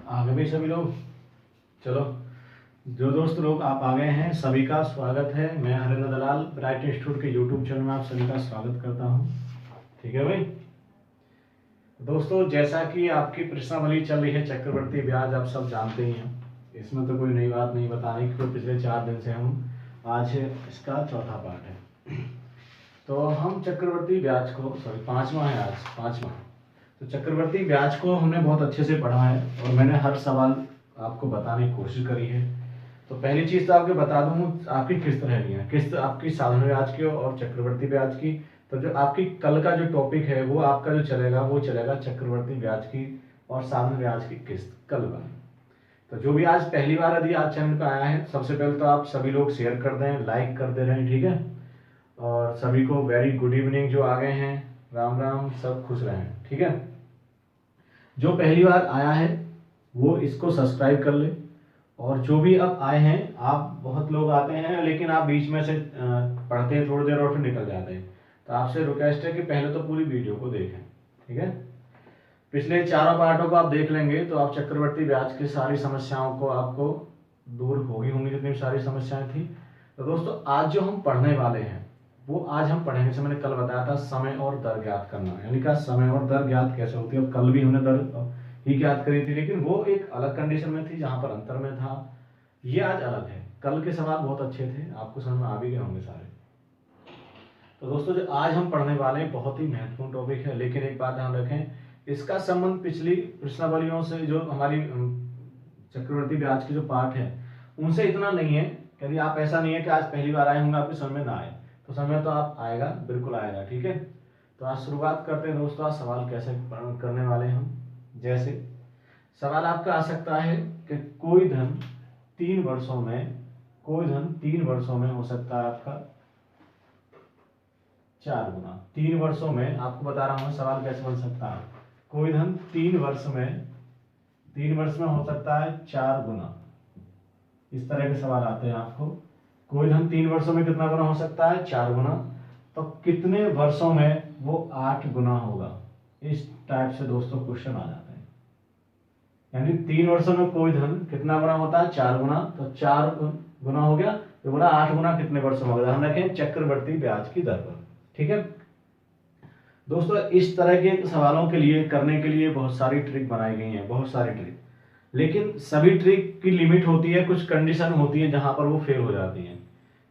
आगे भी सभी लोग। चलो, जो दोस्त लोग आप आ गए हैं सभी का स्वागत है। मैं हरेंद्र दलाल ब्राइट इंस्टीट्यूट के यूट्यूब चैनल में आप सभी का स्वागत करता हूं। ठीक है भाई। दोस्तों, जैसा कि आपकी प्रश्नावली चल रही है चक्रवर्ती ब्याज, आप सब जानते ही हैं, इसमें तो कोई नई बात नहीं बताने की। पिछले 4 दिन से हम आज इसका चौथा पार्ट है। तो हम चक्रवर्ती ब्याज को, सॉरी 5वां है, आज 5वां। तो चक्रवर्ती ब्याज को हमने बहुत अच्छे से पढ़ा है और मैंने हर सवाल आपको बताने की कोशिश करी है। तो पहली चीज तो आपको बता दूं, आपकी किस्त रहेगी है, किस्त आपकी साधारण ब्याज की और चक्रवर्ती ब्याज की। तो जो आपकी कल का जो टॉपिक है वो आपका जो चलेगा वो चलेगा चक्रवर्ती ब्याज की और साधारण ब्याज की किस्त कल का। तो जो भी आज पहली बार यदि आज चैनल पे आया है, सबसे पहले तो आप सभी लोग शेयर कर दें, लाइक कर दे रहे हैं, ठीक है। और सभी को वेरी गुड इवनिंग। जो आ गए हैं राम राम, सब खुश रहें, ठीक है। जो पहली बार आया है वो इसको सब्सक्राइब कर ले। और जो भी अब आए हैं, आप बहुत लोग आते हैं लेकिन आप बीच में से पढ़ते हैं थोड़ी देर और फिर निकल जाते हैं। तो आपसे रिक्वेस्ट है कि पहले तो पूरी वीडियो को देखें, ठीक है। पिछले 4 पार्टों को आप देख लेंगे तो आप चक्रवर्ती ब्याज की सारी समस्याओं को आपको दूर होंगी जितनी भी सारी समस्याएं थी। तो दोस्तों, आज जो हम पढ़ने वाले हैं वो आज हम पढ़ेंगे। जैसे मैंने कल बताया था, समय और दर ज्ञात करना, यानी कि समय और दर ज्ञात कैसे होती है। और कल भी हमने दर ही ज्ञात करी थी, लेकिन वो एक अलग कंडीशन में थी जहां पर अंतर में था। ये आज अलग है। कल के सवाल बहुत अच्छे थे, आपको समझ में आ भी गए होंगे सारे। तो दोस्तों, जो आज हम पढ़ने वाले हैं बहुत ही महत्वपूर्ण टॉपिक है, लेकिन एक बात ध्यान रखें, इसका संबंध पिछली प्रश्नावलियों से, जो हमारी चक्रवर्ती ब्याज के जो पार्ट है उनसे इतना नहीं है। यदि आप, ऐसा नहीं है कि आज पहली बार आए होंगे आपके समझ में ना आए, तो समय तो आप आएगा, बिल्कुल आएगा, ठीक है। तो आज शुरुआत करते हैं दोस्तों। आज सवाल कैसे करने वाले हैं हम। जैसे सवाल आपका आ सकता है कि कोई धन 3 वर्षों में, कोई धन 3 वर्षों में हो सकता है आपका 4 गुना। 3 वर्षों में आपको बता रहा हूं सवाल कैसे बन सकता है। कोई धन 3 वर्ष में हो सकता है 4 गुना। इस तरह के सवाल आते हैं आपको। कोई धन 3 वर्षों में कितना गुना हो सकता है? 4 गुना। तो कितने वर्षों में वो 8 गुना होगा? इस टाइप से दोस्तों क्वेश्चन आ जाते हैं। यानी 3 वर्षों में कोई धन कितना गुना होता है? 4 गुना। तो 4 गुना हो गया, तो बोला 8 गुना कितने वर्षों में होगा? ध्यान रखें, चक्रवर्ती ब्याज की दर पर, ठीक है दोस्तों। इस तरह के सवालों के लिए, करने के लिए बहुत सारी ट्रिक बनाई गई है, बहुत सारी ट्रिक। लेकिन सभी ट्रिक की लिमिट होती है, कुछ कंडीशन होती है जहां पर वो फेल हो जाती है।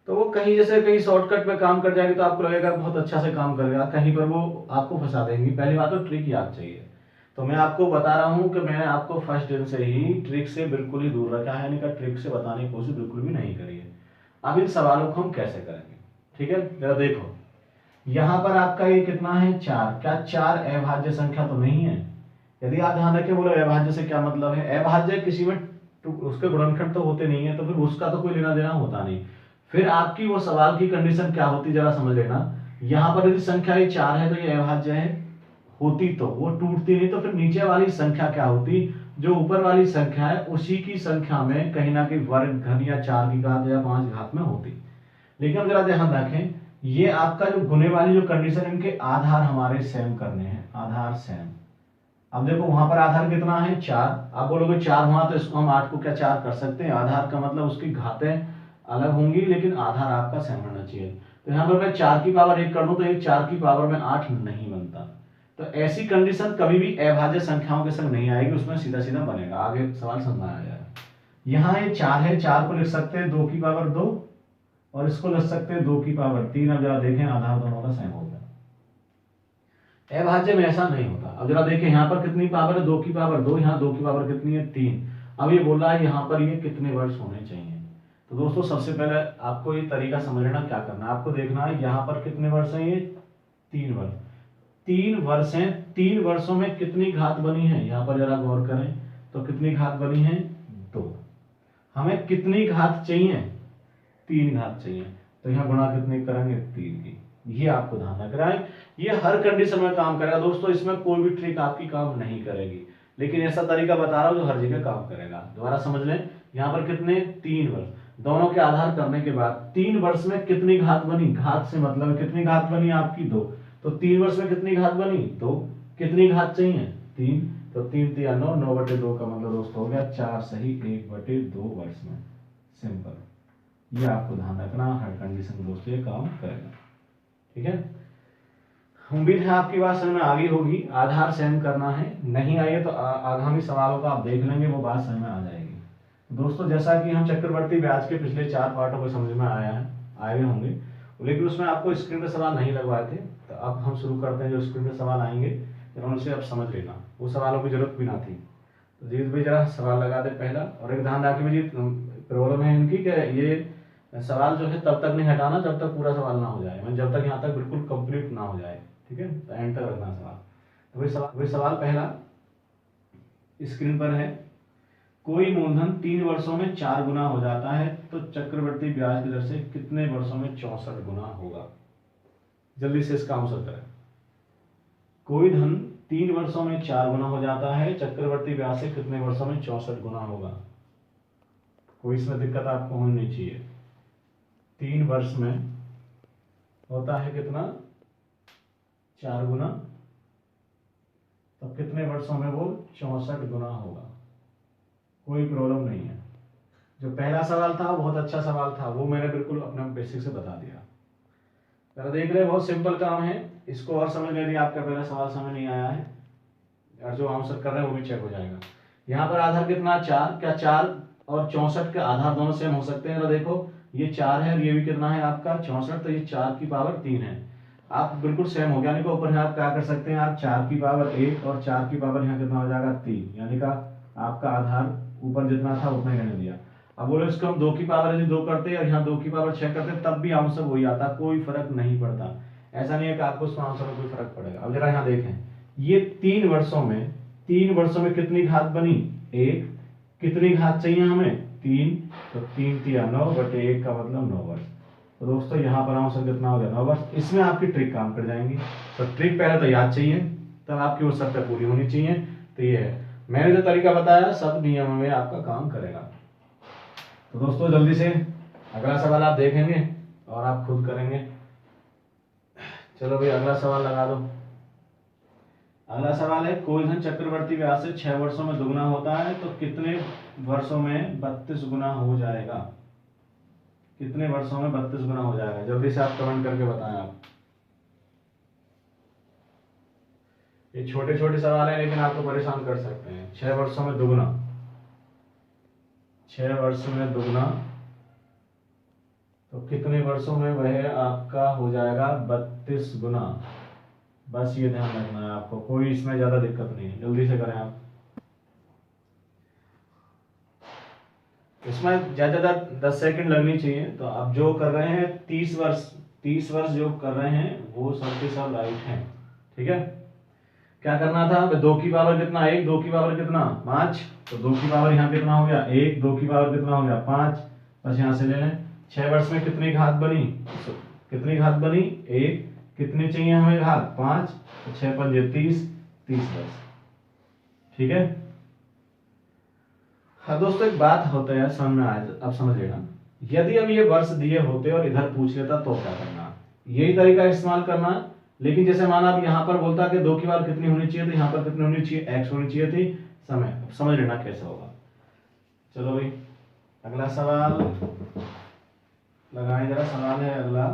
तो वो कहीं, जैसे कहीं शॉर्टकट में काम कर जाएगी तो आपको लगेगा बहुत अच्छा से काम करेगा, कहीं पर वो आपको फंसा देंगी। पहली बात तो ट्रिक याद चाहिए। तो मैं आपको बता रहा हूं कि मैंने आपको फर्स्ट दिन से ही ट्रिक से बिल्कुल ही दूर रखा है, यानी कि ट्रिक से बताने की कोशिश बिल्कुल भी नहीं करी है। अब इन सवालों को हम कैसे करेंगे, ठीक है। जरा देखो, यहां पर आपका ये कितना है? 4। क्या 4 अभाज्य संख्या तो नहीं है? यदि आप ध्यान रखें, बोलो अभाज्य से क्या मतलब है। अभाज्य किसी में उसके गुणनखंड तो होते नहीं है, तो फिर उसका तो कोई लेना देना होता नहीं। फिर आपकी वो सवाल की कंडीशन क्या होती, जरा समझ लेना। यहां पर यदि संख्या ये 4 है तो ये अभाज्य है, होती तो वो टूटती नहीं। तो फिर नीचे वाली संख्या क्या होती? जो ऊपर वाली संख्या है उसी की संख्या में कहीं ना कहीं वर्ग, घन या 4 की घात या 5 घात में होती। लेकिन जरा ध्यान रखें, ये आपका जो गुने वाली जो कंडीशन, इनके आधार हमारे सेम करने हैं, आधार सेम। अब देखो, वहां पर आधार कितना है? 4। आप बोलोगे 4 हुआ तो इसको हम 8 को क्या 4 कर सकते हैं? आधार का मतलब उसकी घातें अलग होंगी लेकिन आधार आपका सेम होना चाहिए। तो यहाँ पर मैं 4 की पावर 1 कर दूं तो ये 4 की पावर में 8 नहीं बनता। तो ऐसी कंडीशन कभी भी अभाज्य संख्याओं के संग नहीं आएगी, उसमें सीधा सीधा बनेगा। आगे सवाल समझाया जाएगा। यहाँ ये 4 है, 4 को लिख सकते हैं 2 की पावर 2 और इसको लिख सकते हैं 2 की पावर 3। अब जरा देखें, आधार दोनों का सेम होगा। अभाज्य में ऐसा नहीं होता। अब जरा देखें, यहाँ पर कितनी पावर है? 2 की पावर 2, यहाँ 2 की पावर कितनी है? 3। अब ये बोल रहा है यहाँ पर ये कितने वर्ष होने चाहिए। तो दोस्तों, सबसे पहले आपको ये तरीका समझ लेना, क्या करना है आपको देखना है। यहाँ पर कितने वर्ष है? ये 3 वर्ष। 3 वर्ष है, 3 वर्षों में कितनी घात बनी है? यहाँ पर जरा गौर करें तो कितनी घात बनी है? 2। हमें कितनी घात चाहिए? 3 घात चाहिए। तो यहाँ गुणा कितनी करेंगे? 3 की। ये आपको ध्यान रखना है, ये हर कंडीशन में काम करेगा दोस्तों। इसमें कोई भी ट्रिक आपकी काम नहीं करेगी, लेकिन ऐसा तरीका बता रहा हूं जो हर जगह काम करेगा। दोबारा समझ लें, यहाँ पर कितने? 3 वर्ष। दोनों के आधार करने के बाद 3 वर्ष में कितनी घात बनी? घात से मतलब कितनी घात बनी आपकी? 2। तो 3 वर्ष में कितनी घात बनी? 2। कितनी घात चाहिए? 3। तो 3 3 9, 9/2 का मतलब दोस्तों हो गया 4 सही 1/2 वर्ष में। सिंपल। ये आपको ध्यान रखना, हर कंडीशन में दोस्तों ये काम करेगा। ठीक है, उम्मीद है आपकी बात समझ में आ गई होगी। आधार सेम करना है, नहीं आई है तो आगामी सवालों का आप देख लेंगे, वो बात समझ में आ जाएगी। दोस्तों जैसा कि हम चक्रवर्ती ब्याज के पिछले 4 पार्टों को समझ में आए होंगे, लेकिन उसमें आपको स्क्रीन पे सवाल नहीं लगवाए थे, तो अब हम शुरू करते हैं। जो स्क्रीन पे सवाल आएंगे उनसे आप समझ लेना, वो सवालों की जरूरत भी ना थी। तो जीत भाई जरा सवाल लगा दे पहला, और एक ध्यान रखिए जी, प्रॉब्लम है इनकी कि ये सवाल जो है तब तक नहीं हटाना जब तक पूरा सवाल ना हो जाए, मतलब जब तक यहाँ तक बिल्कुल कंप्लीट ना हो जाए। ठीक है, तो एंड तक रखना सवाल। तो वही सवाल पहला स्क्रीन पर है, कोई मूलधन 3 वर्षों में 4 गुना हो जाता है तो चक्रवृद्धि ब्याज की दर से कितने वर्षों में 64 गुना होगा? जल्दी से इसका आंसर करें। कोई धन 3 वर्षों में 4 गुना हो जाता है, चक्रवृद्धि ब्याज से कितने वर्षों में 64 गुना होगा? कोई इसमें दिक्कत आपको होनी नहीं चाहिए। 3 वर्ष में होता है कितना? 4 गुना, तो कितने वर्षों में वो 64 गुना होगा? कोई प्रॉब्लम नहीं है। जो पहला सवाल था बहुत अच्छा सवाल था, वो मैंने बिल्कुल अपना बेसिक से बता दिया। जरा देख रहे हैं, बहुत सिंपल काम है, इसको और समझ लेनी। आपका पहला सवाल समझ नहीं आया है और जो आंसर कर रहे हैं वो भी चेक हो जाएगा। यहाँ पर आधार कितना? 4। क्या 4 और 64 के आधार दोनों सेम हो सकते हैं? तो देखो ये 4 है और ये भी कितना है आपका 64, तो ये 4 की पावर 3 है। आप बिल्कुल सेम हो गया, यानी कि ऊपर आप क्या कर सकते हैं, आप 4 की पावर 1 और 4 की पावर यहाँ कितना हो जाएगा 3, यानी का आपका आधार ऊपर जितना था उतना ही रहने दिया। अब बोलो इसको हम 2 की पावर यदि 2 करते और यहाँ 2 की पावर 6 करते तब भी आंसर वही आता, कोई फर्क नहीं पड़ता। ऐसा नहीं है कि आपको उसमें आंसर में कोई फर्क पड़ेगा। अब जरा यहाँ देखें, ये 3 वर्षों में कितनी घात बनी? 1। कितनी घात चाहिए हमें? 3, तो 3 3 9/1 का मतलब 9 वर्ष। तो दोस्तों यहाँ पर आंसर कितना हो गया? 9 वर्ष। इसमें आपकी ट्रिक काम कर जाएंगी। तो ट्रिक पहले तो याद चाहिए, तब आपकी वो शर्तें पूरी होनी चाहिए। तो ये है, मैंने जो तरीका बताया सब नियम में आपका काम करेगा। तो दोस्तों जल्दी से अगला सवाल आप देखेंगे और आप खुद करेंगे। चलो भाई अगला सवाल लगा दो। अगला सवाल है, कोई धन चक्रवर्ती ब्याज से 6 वर्षों में दुगना होता है तो कितने वर्षों में 32 गुना हो जाएगा? कितने वर्षों में 32 गुना हो जाएगा? जल्दी से आप कमेंट करके बताएं। आप ये छोटे छोटे सवाल हैं लेकिन आपको परेशान कर सकते हैं। 6 वर्षों में दुगना, 6 वर्ष में दुगना, तो कितने वर्षों में वह आपका हो जाएगा 32 गुना? बस ये ध्यान रखना है आपको, कोई इसमें ज्यादा दिक्कत नहीं है। जल्दी से करें आप। इसमें ज्यादा 10 सेकंड लगनी चाहिए। तो आप जो कर रहे हैं 30 वर्ष जो कर रहे हैं वो सबके सब राइट हैं। ठीक है, क्या करना था? 2 की पावर कितना? 1। 2 की पावर कितना? 5। तो 2 की पावर यहाँ कितना हो गया? 1। 2 की पावर कितना हो गया? 5। बस यहाँ से ले लें। 6 वर्ष में कितनी घात बनी? 1। कितनी चाहिए हमें घात? 5। तो 6 पंजे 30 वर्ष। ठीक है। हाँ दोस्तों एक बात होता है, समझ में आया? अब समझ लेना, यदि अब ये वर्ष दिए होते और इधर पूछ लेता तो क्या करना? यही तरीका इस्तेमाल करना। लेकिन जैसे माना अब यहाँ पर बोलता कि 2 की पावर कितनी होनी चाहिए, तो यहाँ पर कितनी होनी चाहिए? x होनी चाहिए थी समय। समझ लेना कैसे होगा। चलो भाई अगला सवाल लगाएं जरा। सवाल है अगला,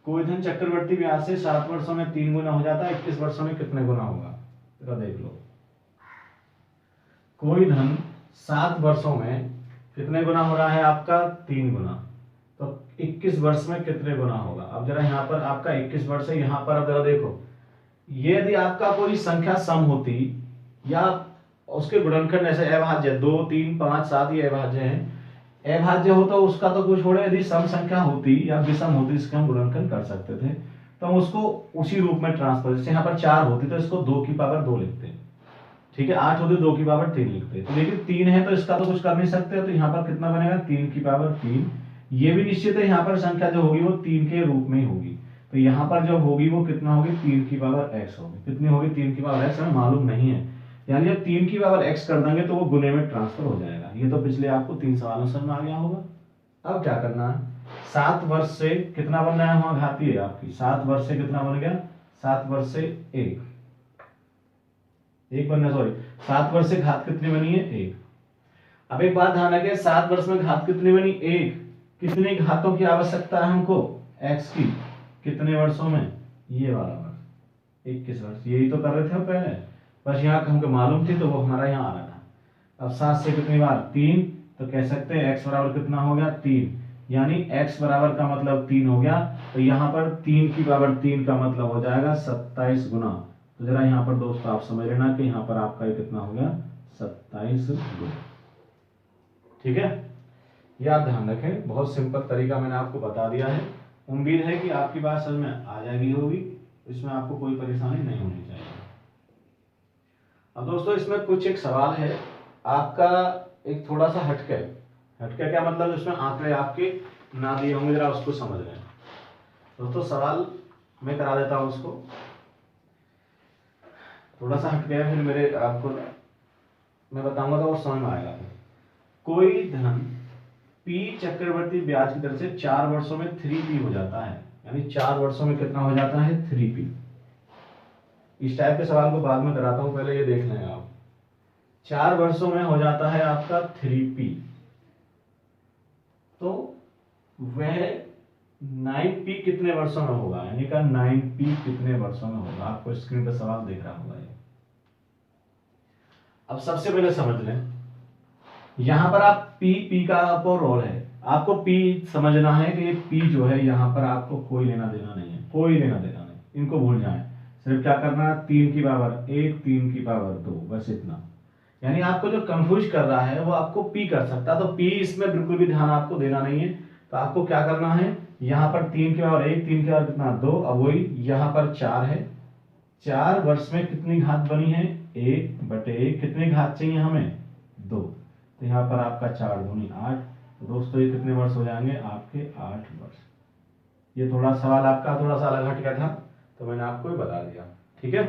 कोई धन चक्रवर्ती ब्याज से 7 वर्षों में 3 गुना हो जाता है, 21 वर्षों में कितने गुना होगा? जरा देख लो। कोई धन 7 वर्षों में कितने गुना हो रहा है आपका? 3 गुना, तो 21 वर्ष में कितने गुना होगा? अब जरा यहाँ पर आपका 21 वर्ष है, यहाँ पर अब जरा देखो, ये यदि आपका कोई संख्या सम होती या उसके गुणनखंड ऐसे अभाज्य 2 3 5 7 ये अभाज्य हैं, अभाज्य हो तो उसका तो कुछ छोड़े, यदि सम संख्या होती या विषम होती इसका हम गुणनखंड कर सकते थे, तो हम उसको उसी रूप में ट्रांसफर, जैसे यहाँ पर 4 होती तो इसको 2 की पावर 2 लिखते। ठीक है, 8 होती 2 की पावर 3 लिखते। तो लेकिन 3 है तो इसका तो कुछ कर नहीं सकते, तो यहाँ पर कितना बनेगा? 3 की पावर 3। ये भी निश्चित है, यहाँ पर संख्या जो होगी वो 3 के रूप में ही होगी, तो यहाँ पर जो होगी वो कितना होगी? 3 की पावर x होगी। कितनी होगी? 3 की पावर x हमें मालूम नहीं है, यानी जब 3 की पावर x कर देंगे तो वो गुने में ट्रांसफर हो जाएगा। ये तो पिछले आपको 3 सवालों से समझ आ गया होगा। अब क्या करना है? 7 वर्ष से कितना बन रहा है? वहां घाती है आपकी। 7 वर्ष से कितना बन गया? 7 वर्ष से 1, एक बनना, सॉरी 7 वर्ष से घात कितनी बनी है, 1। अब एक बात ध्यान रखें, 7 वर्ष में घात कितनी बनी, 1। कितनी घातों की आवश्यकता है हमको, x की, कितने वर्षों में, ये वाला वर्ष 21 वर्ष। यही तो कर रहे थे हम पहले, बस यहाँ हमको मालूम थी तो वो हमारा यहाँ आ रहा था। अब 7 से कितनी बार, 3, तो कह सकते हैं x बराबर कितना हो गया, 3, यानी x बराबर का मतलब 3 हो गया। तो यहाँ पर 3 की पावर 3 का मतलब हो जाएगा 27 गुना। तो जरा यहाँ पर दोस्तों आप समझ लेना कि यहाँ पर आपका ये कितना हो गया, 27 गुना। ठीक है, ये आप ध्यान रखें, बहुत सिंपल तरीका मैंने आपको बता दिया है। उम्मीद है कि आपकी बात समझ में आ जाएगी होगी, इसमें आपको कोई परेशानी नहीं होनी चाहिए। अब दोस्तों इसमें कुछ एक सवाल है आपका, एक थोड़ा सा हटके। हटके क्या मतलब, इसमें आंकड़े आपके ना दिए होंगे, जरा उसको समझ लें दोस्तों। सवाल मैं करा देता हूं उसको, थोड़ा सा हट गया, फिर मेरे आपको मैं बताऊंगा तो वो समझ में आएगा। कोई धन P चक्रवर्ती ब्याज की दर से 4 वर्षों में 3P हो जाता है, यानी 4 वर्षों में कितना हो जाता है, 3P। इस टाइप के सवाल को बाद में कराता हूं, पहले ये देख लें आप। 4 वर्षों में हो जाता है आपका 3P, तो वह 9P कितने वर्षों में होगा, यानी का 9P कितने वर्षों में होगा। आपको स्क्रीन पर सवाल देख रहा होगा ये। अब सबसे पहले समझ लें, यहां पर आप P का आपको रोल है, आपको P समझना है कि P जो है यहां पर आपको कोई लेना देना नहीं है, कोई लेना देना नहीं, इनको भूल जाएं। सिर्फ क्या करना है, 3 की पावर 1, 3 की पावर 2, बस इतना। यानी आपको जो कंफ्यूज कर रहा है वो आपको P कर सकता है, तो P इसमें बिल्कुल भी ध्यान आपको देना नहीं है। तो आपको क्या करना है, यहाँ पर 3 की पावर 1, 3 की पावर कितना 2, अब वही यहाँ पर 4 है। 4 वर्ष में कितनी घात बनी है, 1/1। कितनी घात चाहिए हमें, 2। तो यहाँ पर आपका 4 दूनी 8। तो दोस्तों ये कितने वर्ष हो जाएंगे आपके, 8 वर्ष। ये थोड़ा सवाल आपका थोड़ा सा अलग हट गया था, तो मैंने आपको बता दिया। ठीक है,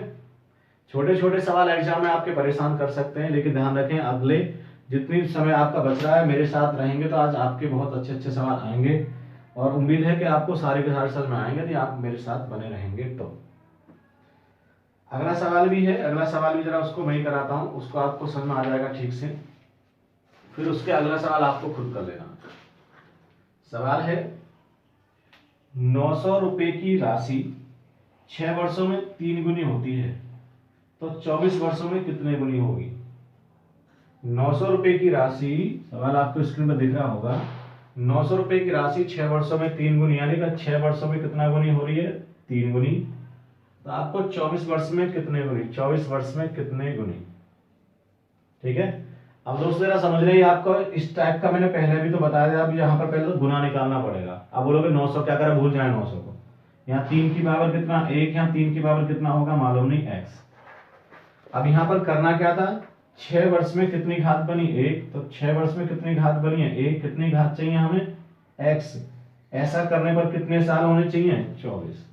छोटे छोटे सवाल एग्जाम में आपके परेशान कर सकते हैं, लेकिन ध्यान रखें अगले जितनी समय आपका बच रहा है मेरे साथ रहेंगे तो आज आपके बहुत अच्छे अच्छे सवाल आएंगे, और उम्मीद है कि आपको सारे के सारे समझ में आएंगे यदि आप मेरे साथ बने रहेंगे तो। अगला सवाल भी है, अगला सवाल भी जरा उसको मैं ही कराता हूं, उसको आपको समझ में आ जाएगा ठीक से, फिर उसके अगला सवाल आपको खुद कर लेना। सवाल है 900 रुपए की राशि 6 वर्षों में 3 गुनी होती है, तो 24 वर्षों में कितने गुनी होगी। 900 रुपए की राशि, सवाल आपको स्क्रीन पर दिख रहा होगा, 900 रुपए की राशि 6 वर्षों में 3 गुनी, यानी कि 6 वर्षों में कितना गुनी हो रही है, 3 गुनी। तो आपको 24 वर्ष में कितने गुनी, 24 वर्ष में कितने गुनी। ठीक है, अब दोस्तों जरा समझ रहे हैं, आपको इस टाइप का मैंने पहले भी तो बताया था। अब यहाँ पर पहले तो गुना निकालना पड़ेगा। अब बोलोगे 900 क्या करें, भूल जाए 900 को। यहाँ 3 की पावर कितना 1, यहाँ 3 की पावर कितना होगा मालूम नहीं, x। अब यहाँ पर करना क्या था, 6 वर्ष में कितनी घात बनी, 1। तो 6 वर्ष में कितनी घात बनी है, 1। कितनी घात चाहिए हमें, x। ऐसा करने पर कितने साल होने चाहिए, 24।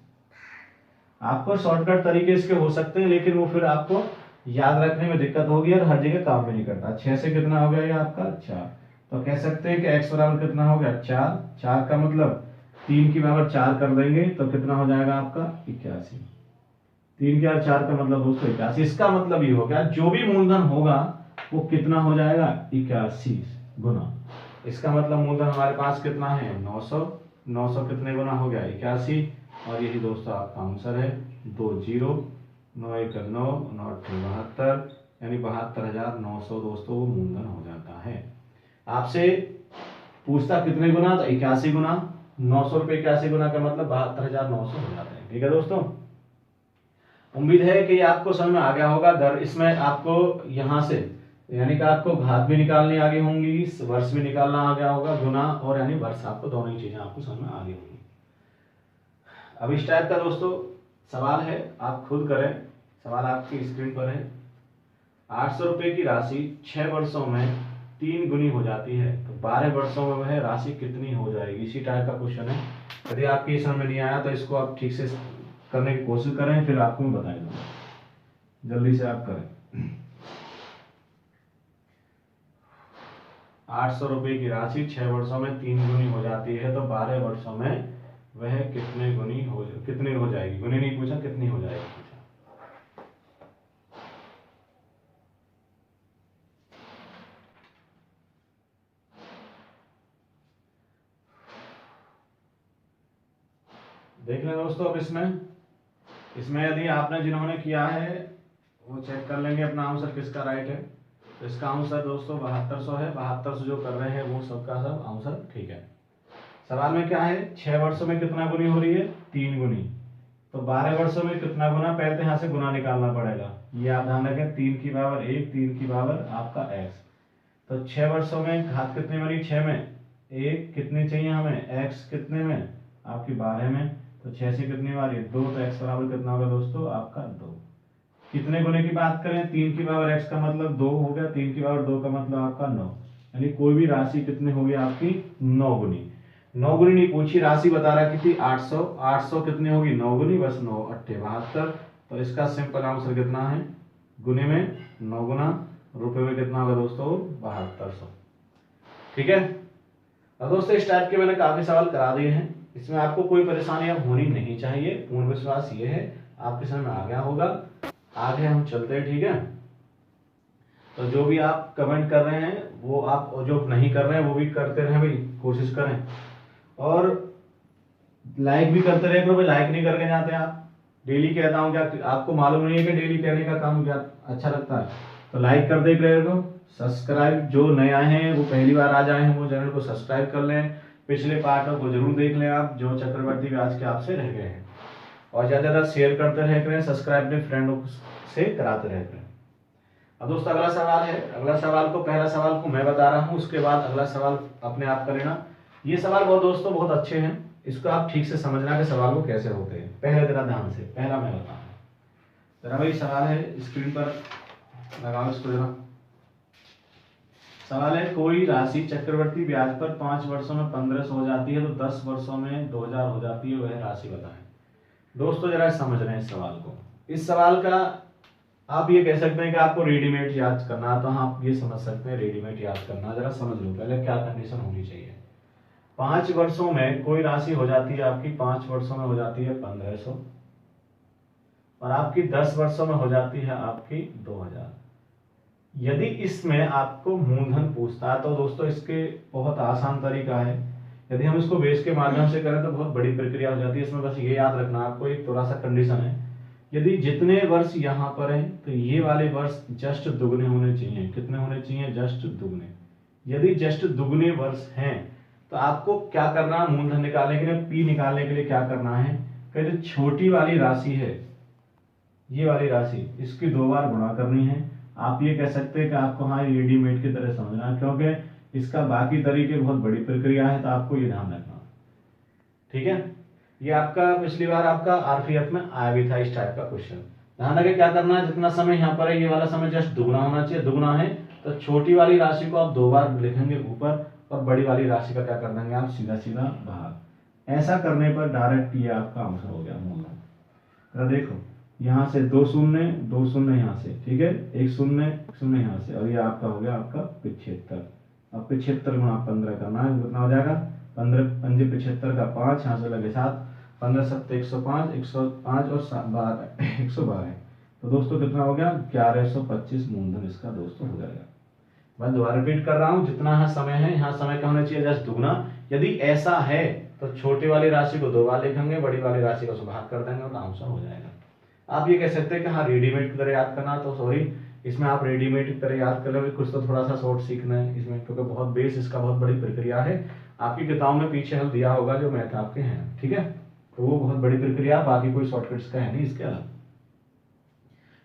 आपको शॉर्टकट तरीके इसके हो सकते हैं, लेकिन वो फिर आपको याद रखने में दिक्कत होगी और हर जगह काम भी नहीं करता। 6 से कितना हो गया ये आपका 4। तो कह सकते हैं कि x बराबर कितना हो गया, 4। 4 का मतलब 3 की पावर 4 कर देंगे तो कितना हो जाएगा आपका 81। 3 की पावर 4 का मतलब दोस्तों 81। इसका मतलब ये हो गया जो भी मूलधन होगा वो कितना हो जाएगा, 81 गुना। इसका मतलब मूलधन हमारे पास कितना है, 900। 900 कितने गुना हो गया, 81। और यही दोस्तों आपका आंसर है, 2 0, 9 1 9, 9 8 72, यानी 72,900 दोस्तों वो मूलधन हो जाता है। आपसे पूछता कितने गुना, तो 81 गुना। 900 रुपए 81 गुना का मतलब 72,900 हो जाते हैं। ठीक है दोस्तों, उम्मीद है कि आपको समझ में आ गया होगा। दर इसमें आपको यहाँ से यानी कि आपको घात भी निकालनी आ गई होंगी, वर्ष भी निकालना आ गया होगा, गुना और यानी वर्ष, आपको दोनों ही चीजें आपको समझ में आ गई होंगी। अब इस टाइप का दोस्तों सवाल है, आप खुद करें। सवाल आपकी स्क्रीन पर है। 800 रुपए की राशि 6 वर्षों में 3 गुनी हो जाती है, तो 12 वर्षों में वह राशि कितनी हो जाएगी। इसी टाइप का क्वेश्चन है। यदि आपकी समझ में नहीं आया तो इसको आप ठीक से करने की कोशिश करें, फिर आपको मैं बता दूंगा। जल्दी से आप करें। 800 रुपए की राशि 6 वर्षों में 3 गुनी हो जाती है, तो 12 वर्षों में वह कितनी हो जाएगी। गुनी नहीं पूछा, कितनी हो जाएगी पूछा। देख लें दोस्तों। अब इसमें यदि आपने जिन्होंने किया है वो चेक कर लेंगे अपना आंसर किसका राइट है। तो इसका आंसर दोस्तों 7200 है। 7200 जो कर रहे हैं वो सबका सब आंसर ठीक है। सवाल में क्या है, 6 वर्षों में कितना गुनी हो रही है, 3 गुनी। तो 12 वर्षों में कितना गुना, पहले तो यहाँ से गुना निकालना पड़ेगा। ये आप ध्यान रखें, 3 की पावर 1, 3 की पावर आपका x। तो 6 वर्षों में घात कितने बनी, 6 में 1 कितनी चाहिए हमें, x कितने में आपकी 12 में। तो 6 से कितनी बार ये 2, तो x बराबर कितना होगा दोस्तों आपका 2। कितने गुने की बात करें, 3 की पावर x का मतलब 2 हो गया, 3 की पावर 2 का मतलब आपका 9। यानी कोई भी राशि कितनी होगी आपकी 9 गुनी। 9 गुनी नहीं पूछी, राशि बता रहा कि थी 800। 800 कितनी होगी 9 गुनी, बस 9 अट्ठे 72। तो इसका सिंपल आंसर कितना है, गुने में 9 गुना, रुपए में कितना होगा दोस्तों 7200। ठीक है। अब दोस्तों इस टाइप के मैंने काफी सवाल करा दिए हैं, इसमें आपको कोई परेशानी अब होनी नहीं चाहिए। पूर्ण विश्वास ये है आपके समझ में आ गया होगा। आगे हम चलते हैं, ठीक है। तो जो भी आप कमेंट कर रहे हैं वो आप, और जो नहीं कर रहे हैं वो भी करते रहें भाई, कोशिश करें। और लाइक भी करते रहे भाई, लाइक नहीं करके जाते आप। डेली कहता हूँ, क्या आपको मालूम नहीं है कि डेली कहने का काम क्या अच्छा लगता है। तो लाइक कर दे को, सब्सक्राइब जो नए आए हैं वो पहली बार आ जाए हैं वो चैनल को सब्सक्राइब कर लें। पिछले पार्टों को जरूर देख लें आप, जो चक्रवर्ती व्यास के आपसे रह गए हैं। और ज्यादा ज्यादा शेयर करते रहे करें, सब्सक्राइब अपने फ्रेंडों से कराते रहे करें। अब दोस्तों अगला सवाल है, अगला सवाल को, पहला सवाल को मैं बता रहा हूँ, उसके बाद अगला सवाल अपने आप कर लेना। ये सवाल बहुत दोस्तों बहुत अच्छे हैं, इसको आप ठीक से समझना कि सवाल को कैसे होते हैं। पहले जरा ध्यान से, पहला मैं बताऊँ जरा भाई, सवाल है स्क्रीन पर लगाओ इसको जरा। सवाल है, कोई राशि चक्रवर्ती ब्याज पर 5 वर्षों में 1500 हो जाती है तो 10 वर्षों में 2000 हो जाती है, वह राशि बताएं। दोस्तों जरा समझ रहे हैं इस सवाल को। इस सवाल का आप ये कह सकते हैं कि आपको रेडीमेड याद करना, तो आप ये समझ सकते हैं रेडीमेड याद करना। जरा समझ लो पहले क्या कंडीशन होनी चाहिए। 5 वर्षों में कोई राशि हो जाती है आपकी, 5 वर्षों में हो जाती है 1500, और आपकी 10 वर्षों में हो जाती है आपकी 2000। यदि इसमें आपको मूलधन पूछता है तो दोस्तों इसके बहुत आसान तरीका है। यदि हम इसको बेस के माध्यम से करें तो बहुत बड़ी प्रक्रिया हो जाती है। इसमें बस ये याद रखना आपको, एक थोड़ा सा कंडीशन है, यदि जितने वर्ष यहाँ पर हैं तो ये वाले वर्ष जस्ट दुगने होने चाहिए। कितने होने चाहिए, जस्ट दुगने। यदि जस्ट दुगने वर्ष हैं तो आपको क्या करना है, मूलधन निकालने के लिए, पी निकालने के लिए क्या करना है, जो छोटी वाली राशि है, ये वाली राशि, इसकी 2 बार गुणा करनी है। आप ये कह सकते हैं कि आपको हाँ रेडीमेड की तरह समझना है, क्योंकि इसका बाकी तरीके बहुत बड़ी प्रक्रिया है, तो आपको ये ध्यान रखना। ठीक है। ये आपका पिछली बार आपका आरपीएफ में आया भी था इस टाइप का क्वेश्चन। ध्यान रखें क्या करना है, जितना समय यहाँ पर है ये वाला समय जस्ट दुगना होना चाहिए। दुगना है तो छोटी वाली राशि को आप 2 बार लिखेंगे ऊपर, और बड़ी वाली राशि का क्या कर देंगे आप, सीधा सीधा बाहर। ऐसा करने पर डायरेक्ट ये आपका आंसर हो गया मूलधन। देखो यहाँ से 2 शून्य, 2 शून्य यहाँ से, ठीक है, 1 शून्य, 1 शून्य यहाँ से, और ये आपका हो गया आपका 75। अब 75 गुणा 15 करना है, कितना हो जाएगा, 15 पंजे 75 का 5, यहाँ से लगे 7, 15 सत्ते 105, 105 और 12 112। तो दोस्तों कितना हो गया, 1125 मूलधन इसका दोस्तों हो जाएगा। मैं दोबारा रिपीट कर रहा हूँ, जितना है समय है, यहाँ समय का होना चाहिए जस्ट दुगना। यदि ऐसा है तो छोटी वाली राशि को 2 बार लिखेंगे, बड़ी वाली राशि को भाग कर देंगे और आंसर हो जाएगा। आप ये कह सकते हैं कि हाँ रेडीमेड की तरह याद करना, तो सॉरी, इसमें आप रेडीमेड की तरह याद कर लोगे, कुछ तो थोड़ा सा शॉर्ट सीखना है इसमें, क्योंकि बहुत बेस इसका बहुत बड़ी प्रक्रिया है। आपकी किताबों में पीछे हल दिया होगा जो मैथ आपके हैं, ठीक है, तो वो बहुत बड़ी प्रक्रिया, बाकी कोई शॉर्टकट्स का है नहीं इसके अलावा।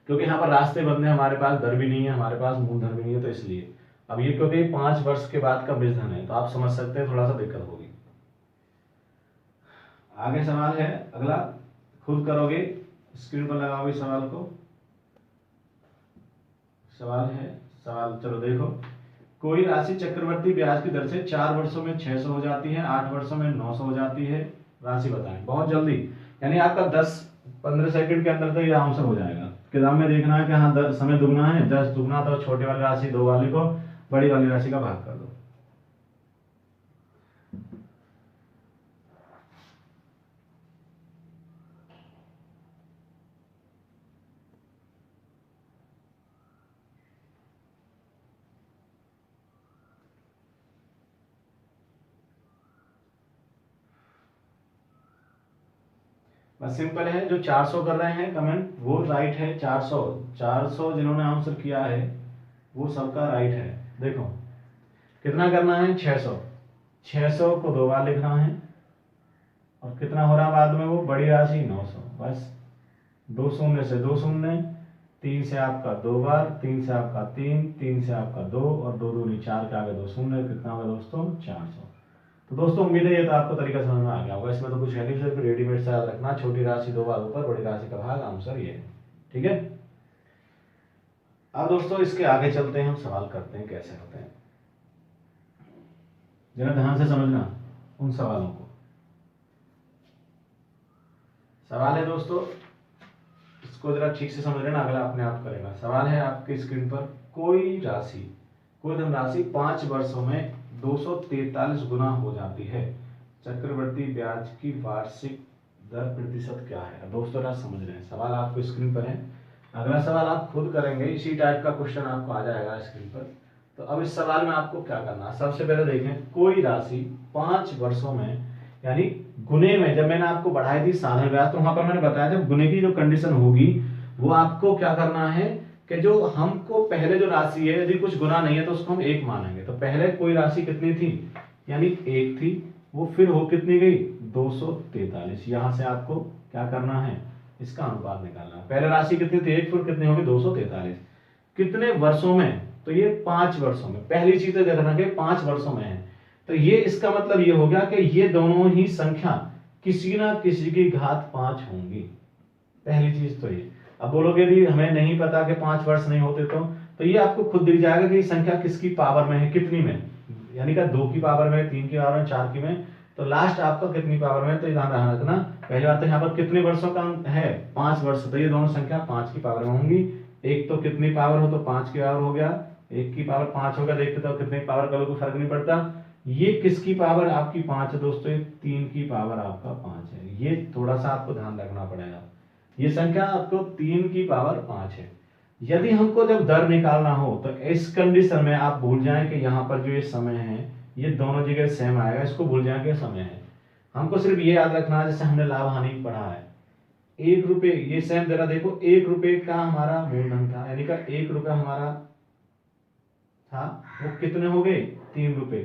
क्योंकि यहाँ पर रास्ते बंद है, हमारे पास दर भी नहीं है, हमारे पास मूलधन भी नहीं है, तो इसलिए अब ये क्योंकि 5 वर्ष के बाद का बीजधन है, तो आप समझ सकते हैं थोड़ा सा दिक्कत होगी। आगे सवाल है अगला, खुद करोगे, स्क्रीन पर लगाओगे सवाल को। सवाल है, सवाल चलो देखो, कोई राशि चक्रवर्ती ब्याज की दर से 4 वर्षों में 600 हो जाती है, 8 वर्षों में 900 हो जाती है, राशि बताएं। बहुत जल्दी, यानी आपका 10-15 सेकंड के अंदर तो ये आंसर हो जाएगा। किताब में देखना है कि हाँ समय दुगना है, 10 दुगना, तो छोटी वाली राशि 2 वाली को बड़ी वाली राशि का भाग कर दो। बस सिंपल है। जो 400 कर रहे हैं कमेंट वो राइट है। 400 जिन्होंने आंसर किया है वो सबका राइट है। देखो कितना करना है, 600 को 2 बार लिखना है और कितना हो रहा बाद में वो बड़ी राशि 900। बस 2 शून्य से 2 शून्य, 3 से आपका 2 बार, 3 से आपका 3 से आपका 2 और 2 दूनी 4 के आगे 2 शून्य, कितना होगा दोस्तों 400। तो दोस्तों उम्मीद है ये तो आपको तरीका समझ में आ गया होगा। इसमें तो कुछ है नहीं, सिर्फ रेडीमेड से याद रखना, छोटी राशि 2 बार ऊपर, बड़ी राशि का भाग, आंसर ये है। ठीक है, अब दोस्तों इसके आगे चलते हैं, हम सवाल करते हैं कैसे होते हैं। जरा ध्यान से समझना उन सवालों को। सवाल है दोस्तों, इसको जरा ठीक से समझ लेना, अगला अपने आप करेगा। सवाल है आपके स्क्रीन पर, कोई धनराशि 5 वर्षों में 243 गुना हो जाती है, चक्रवृद्धि ब्याज की वार्षिक दर प्रतिशत क्या है। दोस्तों ना समझ रहे हैं, सवाल आपको स्क्रीन पर है। अगला सवाल आप खुद करेंगे, इसी टाइप का क्वेश्चन आपको आ जाएगा स्क्रीन पर। तो अब इस सवाल में आपको क्या करना है, सबसे पहले देखें, कोई राशि 5 वर्षों में यानी गुने में, जब मैंने आपको बढ़ाई थी साधारण ब्याज तो वहां पर मैंने बताया जब गुने की जो कंडीशन होगी वो आपको क्या करना है कि जो हमको पहले जो राशि है यदि कुछ गुना नहीं है तो उसको हम 1 मानेंगे। तो पहले कोई राशि कितनी थी, यानी 1 थी, वो फिर हो कितनी गई 243। यहां से आपको क्या करना है, इसका अनुपात निकालना है। पहले राशि कितनी थी 1, फिर कितनी होगी 243, कितने वर्षों में, तो ये 5 वर्षों में। पहली चीज तो देखना कि 5 वर्षों में है, तो ये इसका मतलब ये हो गया कि ये दोनों ही संख्या किसी ना किसी की घात 5 होंगी। पहली चीज तो ये। अब बोलोगे यदि हमें नहीं पता कि 5 वर्ष नहीं होते तो ये आपको खुद दिख जाएगा कि ये संख्या किसकी पावर में है, कितनी में, यानी कि 2 की पावर में, 3 की पावर में, 4 की में, तो लास्ट आपका कितनी पावर में। तो ध्यान रखना, पहली बात तो यहाँ पर कितने वर्षों का है 5 वर्ष, तो ये दोनों संख्या 5 की पावर में होंगी। एक तो कितनी पावर हो तो 5 की पावर हो गया, 1 की पावर 5 होगा, देखते तो कितनी पावर का कोई फर्क नहीं पड़ता। ये किसकी पावर आपकी 5 है दोस्तों, ये 3 की पावर आपका 5 है। ये थोड़ा सा आपको ध्यान रखना पड़ेगा, ये संख्या आपको 3 की पावर 5 है। यदि हमको जब दर निकालना हो तो इस कंडीशन में आप भूल जाएं कि यहाँ पर जो ये समय है ये दोनों जगह सेम आएगा, इसको भूल जाएं कि समय है। हमको सिर्फ ये याद रखना है, जैसे हमने लाभ हानि पढ़ा है, 1 रुपये, ये सेम जरा देखो, 1 रुपये का हमारा मूलधन था, यानी कि 1 रुपया हमारा था, वो कितने हो गए 3 रुपये।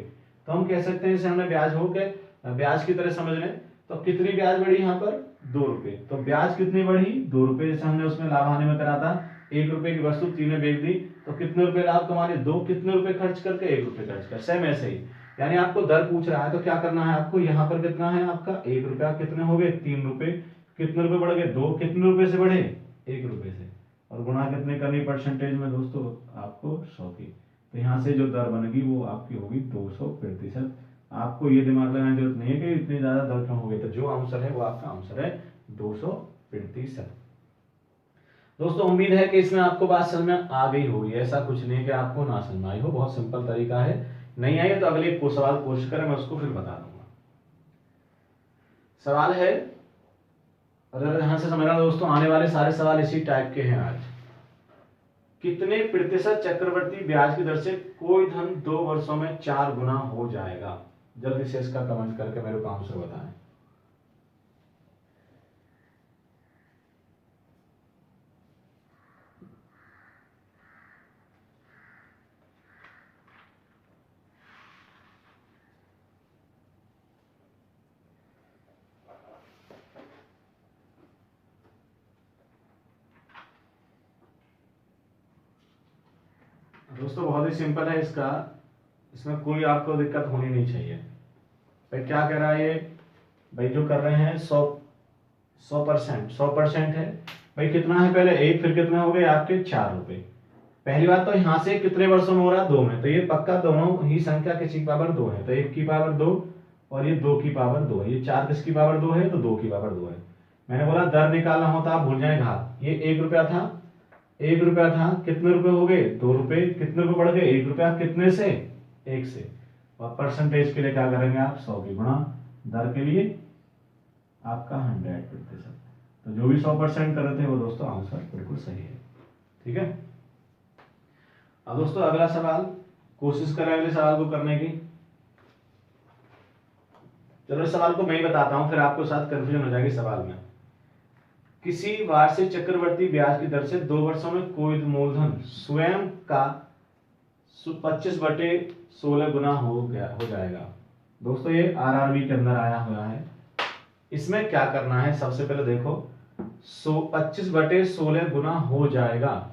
तो हम कह सकते हैं इसे हमने ब्याज हो गए, ब्याज की तरह समझ लें। तो कितनी ब्याज बढ़ी यहाँ पर 2 रुपये, तो ब्याज कितनी बढ़ी 2 रुपये। जैसे हमने उसमें लाभ हानि में करा था, 1 रुपये की वस्तु 3 ने बेच दी तो कितने रुपए लाभ कमा लिए 2, कितने रुपए खर्च करके 1 रुपये खर्च कर। सेम ऐसे ही, यानी आपको दर पूछ रहा है तो क्या करना है आपको, यहाँ पर कितना है आपका 1 रुपया, कितने हो गए 3 रुपये, कितने रुपए बढ़ गए 2, कितने रुपए से बढ़े 1 रुपये से, और गुणा कितने करनी परसेंटेज में दोस्तों आपको 100 की। तो यहाँ से जो दर बनेगी वो आपकी होगी 200%। आपको ये दिमाग लगाने की जरूरत नहीं है कि इतनी ज्यादा दर क्यों हो गई, तो जो आंसर है वो आपका आंसर है 200%। दोस्तों उम्मीद है कि इसमें आपको बात समझ में आ गई होगी, ऐसा कुछ नहीं है कि आपको ना समझ में आई हो, बहुत सिंपल तरीका है। नहीं आई तो अगले को सवाल कोशिश करें, मैं उसको फिर बता दूंगा। सवाल है, अगर ध्यान से समझना दोस्तों, आने वाले सारे सवाल इसी टाइप के हैं। आज कितने प्रतिशत चक्रवृद्धि ब्याज की दर से कोई धन 2 वर्षों में 4 गुना हो जाएगा। जल्दी से इसका कमेंट करके मेरे को आंसर बताएं। दोस्तों बहुत ही सिंपल है इसका, इसमें कोई आपको दिक्कत होनी नहीं चाहिए। भाई क्या कह रहा है ये, भाई जो कर रहे हैं 100% है। भाई कितना है पहले 1, फिर कितने हो गए आपके 4 रुपए। पहली बात तो यहाँ से कितने वर्षों में हो रहा है 2 में, तो ये पक्का दोनों ही संख्या किसी की पावर 2 है, तो 1 की पावर 2 और ये 2 की पावर 2 है। ये 4 किसकी पावर 2 है, तो 2 की पावर 2 है। मैंने बोला दर निकालना होता आप भूल जाए घात। ये 1 रुपया था, 1 रुपया था, कितने रुपए हो गए 2 रुपए, कितने रुपए बढ़ गए 1 रुपया, कितने से 1 से। और परसेंटेज के लिए क्या करेंगे आप 100 की गुणा दर के लिए आपका 100%। तो जो भी 100% कर रहे थे वो दोस्तों आंसर बिल्कुल सही है। ठीक है, अब दोस्तों अगला सवाल, कोशिश करें अगले सवाल को करने की। चलो इस सवाल को मैं ही बताता हूं, फिर आपको साथ कंफ्यूजन हो जाएगी सवाल में। किसी वार्षिक चक्रवर्ती ब्याज की दर से 2 वर्षों में कोई मूलधन स्वयं का 25/16 गुना हो जाएगा। दोस्तों ये आरआरबी के अंदर आया हुआ है। इसमें क्या करना है, सबसे पहले देखो 25/16 गुना हो जाएगा,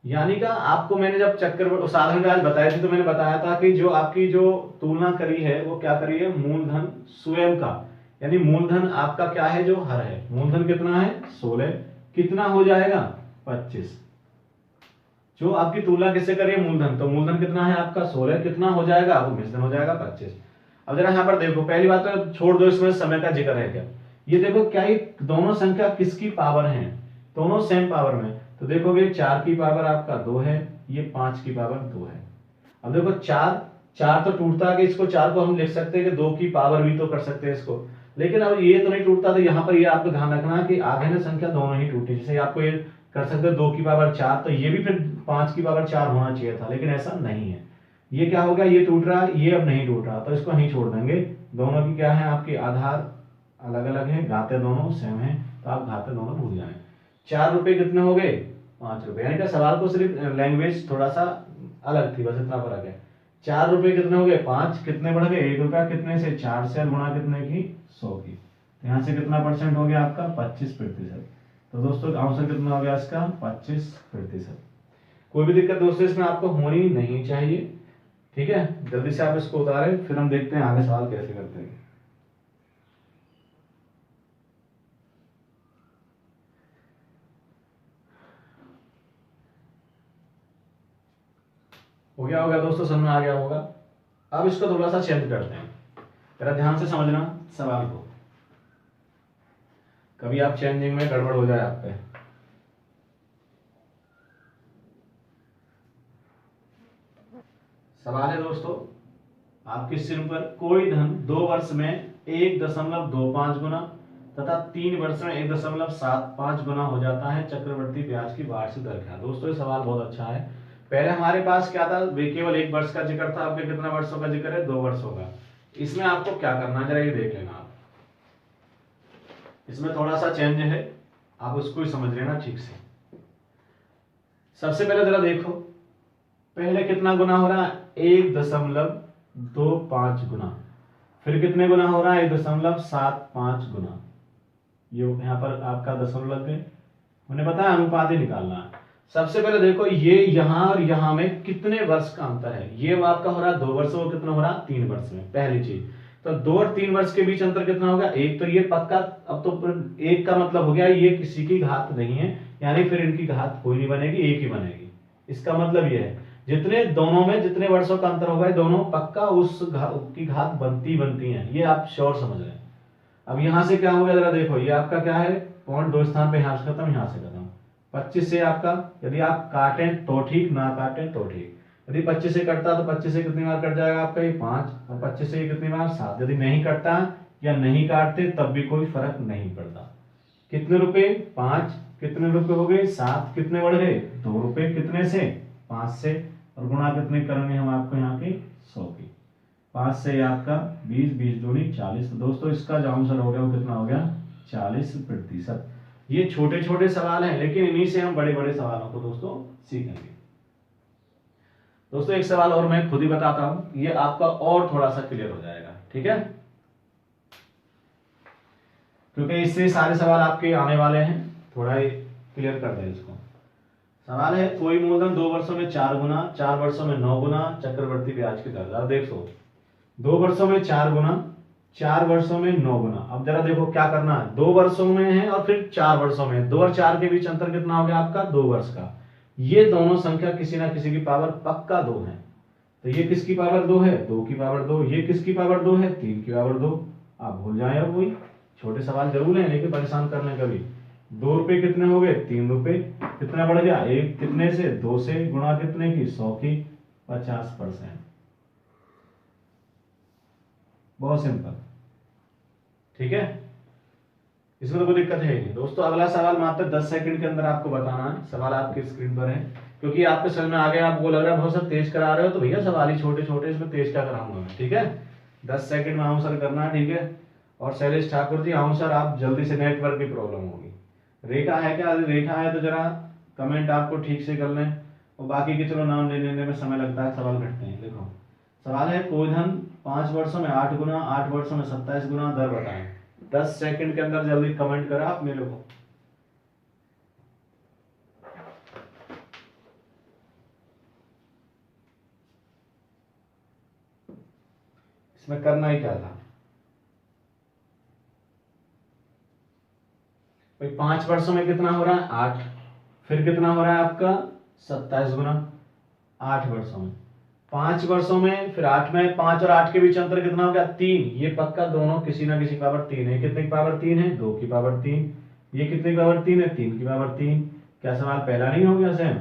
यानी का आपको मैंने जब चक्रवर्ती साधारण ब्याज बताई थी तो मैंने बताया था कि जो आपकी जो तुलना करी है वो क्या करी है, मूलधन स्वयं का, यानी मूलधन आपका क्या है, जो हर है, मूलधन कितना है 16, कितना हो जाएगा 25। जो आपकी तुलना किससे करी है, मूलधन, तो मूलधन कितना है आपका 16, कितना हो जाएगा, वो मिश्रण हो जाएगा 25। अब जरा यहाँ पर देखो, पहली बात तो छोड़ दो, इसमें समय का जिक्र है क्या, ये देखो क्या ये दोनों संख्या किसकी पावर है, दोनों सेम पावर में, तो देखोगे 4 की पावर आपका 2 है, ये 5 की पावर 2 है। अब देखो 4 तो टूटता है, इसको 4 को हम लिख सकते हैं कि 2 की पावर भी तो कर सकते हैं इसको, लेकिन अब ये तो नहीं टूटता, तो यहाँ पर ये आपको ध्यान रखना कि आगे ना संख्या दोनों ही टूटी, जैसे आपको ये कर सकते हो 2 की पावर 4, तो ये भी फिर 5 की पावर 4 होना चाहिए था, लेकिन ऐसा नहीं है। ये क्या हो गया, ये टूट रहा है, ये अब नहीं टूट रहा, तो इसको नहीं छोड़ देंगे। दोनों की क्या है, आपकी आधार अलग अलग है, घाते दोनों सेम है, तो आप घाते दोनों भूल जाए। 4 रुपए कितने हो गए, 5 रुपए, यानी कि सवाल को सिर्फ लैंग्वेज थोड़ा सा अलग थी, बस इतना फर्क है। 4 रुपए कितने हो गए 5, कितने बढ़ गए 1 रुपया, कितने से 4 से, गुणा कितने की 100 की, तो यहाँ से कितना परसेंट हो गया आपका 25%। तो दोस्तों आंसर कितना हो गया इसका 25%। कोई भी दिक्कत दोस्तों इसमें आपको होनी नहीं चाहिए, ठीक है। जल्दी से आप इसको उतारें, फिर हम देखते हैं आगे सवाल कैसे करते हैं। हो गया होगा दोस्तों, समझ में आ गया होगा। अब इसको थोड़ा सा चेंज करते हैं, जरा ध्यान से समझना सवाल को, कभी आप चेंजिंग में गड़बड़ हो जाए आप पे। सवाल है दोस्तों, आपके सिर पर कोई धन 2 वर्ष में 1.25 गुना तथा 3 वर्ष में 1.75 गुना हो जाता है, चक्रवर्ती ब्याज की वार्षिक दर क्या। दोस्तों ये सवाल बहुत अच्छा है। पहले हमारे पास क्या था, केवल 1 वर्ष का जिक्र था, आपके कितना वर्षों का जिक्र है 2 वर्षों का। इसमें आपको क्या करना है, जरा ये देख लेना आप, इसमें थोड़ा सा चेंज है, आप उसको ही समझ लेना ठीक से। सबसे पहले जरा देखो, पहले कितना गुना हो रहा है 1.25 गुना, फिर कितने गुना हो रहा है 1.75 गुना, ये यहाँ पर आपका दशमलव लग गए, उन्हें पता है अनुपात ही निकालना है। सबसे पहले देखो ये यहाँ और यहाँ में कितने वर्ष का अंतर है, ये आपका हो रहा है 2 वर्ष और कितना हो रहा है 3 वर्ष में, पहली चीज। तो 2 और 3 वर्ष के बीच अंतर कितना होगा 1, तो ये पक्का, अब तो 1 का मतलब हो गया ये किसी की घात नहीं है, यानी फिर इनकी घात कोई नहीं बनेगी, 1 ही बनेगी। इसका मतलब ये है जितने दोनों में जितने वर्षों का अंतर होगा दोनों पक्का उस की घात बनती है, ये आप श्योर समझ रहे हैं। अब यहां से क्या हो गया जरा देखो, ये आपका क्या है पॉइंट 2 स्थान पे, यहां से खत्म, यहां से खत्म। 25 से आपका यदि आप काटें तो ठीक, ना काटें तो ठीक। यदि 25 से कटता तो 25 से कितनी बार कट जाएगा आपका ये 5, और 25 से कितनी बार 7। यदि नहीं कटता या नहीं काटते तब भी कोई फर्क नहीं पड़ता। कितने रुपए 5, कितने रुपए हो गए 7, कितने बढ़ गए 2 रुपए, कितने से 5 से, और गुणा कितने करने हम आपको यहाँ की 100 की, 5 से आपका 20, 20 दूनी 40। तो दोस्तों इसका जो आंसर हो गया वो कितना हो गया 40%। ये छोटे छोटे सवाल हैं, लेकिन इन्हीं से हम बड़े बड़े सवालों को दोस्तों सीखेंगे। दोस्तों एक सवाल और मैं खुद ही बताता हूं, ये आपका और थोड़ा सा क्लियर हो जाएगा, ठीक है, क्योंकि इससे सारे सवाल आपके आने वाले हैं, थोड़ा ही क्लियर कर दें इसको। सवाल है कोई मूलधन 2 वर्षों में 4 गुना, 4 वर्षों में 9 गुना चक्रवर्ती ब्याज की दर। अब देखो 2 वर्षों में 4 गुना, 4 वर्षों में 9 गुना। अब जरा देखो क्या करना है, 2 वर्षों में है और फिर 4 वर्षों में, 2 और 4 के बीच अंतर कितना हो गया आपका 2 वर्ष का। ये दोनों संख्या किसी ना किसी की पावर पक्का 2 है, तो ये किसकी पावर 2 है 2 की पावर 2, ये किसकी पावर 2 है 3 की पावर 2। आप भूल जाए, अब वही छोटे सवाल जरूर है लेकिन परेशान करने कभी। 2 रुपए कितने हो गए 3 रुपए, कितना बढ़ गया 1, कितने से 2 से, गुणा कितने की 100 की, 50%। बहुत सिंपल, ठीक है, इसमें तो कोई दिक्कत है ही नहीं। दोस्तों अगला सवाल मात्र 10 सेकंड के अंदर आपको बताना है, सवाल आपकी स्क्रीन पर है, क्योंकि आपके समझ में आ गया, आपको लग रहा है बहुत सब तेज करा रहे हो, तो भैया सवाल ही छोटे छोटे, इसमें तेज क्या कराऊंगा मैं, ठीक है। 10 सेकंड में आंसर करना है, ठीक है। और शैलेश ठाकुर जी आंसर आप जल्दी से, नेटवर्क की प्रॉब्लम होगी, रेखा है क्या? यदि रेखा है तो जरा कमेंट आपको ठीक से कर लें, और बाकी के चलो नाम लेने में समय लगता है, सवाल घटते हैं। देखो सवाल है, कोई धन 5 वर्षों में 8 गुना, 8 वर्षों में 27 गुना, दर बताएं। 10 सेकंड के अंदर जल्दी कमेंट करा आप मेरे को। इसमें करना ही क्या था भाई? 5 वर्षों में कितना हो रहा है? 8। फिर कितना हो रहा है आपका? 27 गुना 8 वर्षों में। 5 वर्षों में फिर 8 में, 5 और 8 के बीच अंतर कितना हो गया? 3। ये पक्का दोनों किसी ना किसी पावर 3 है। कितने की पावर 3 है? 2 की पावर 3। ये कितने की पावर 3 है? 3 की पावर 3। क्या सवाल पहला नहीं हो गया सेम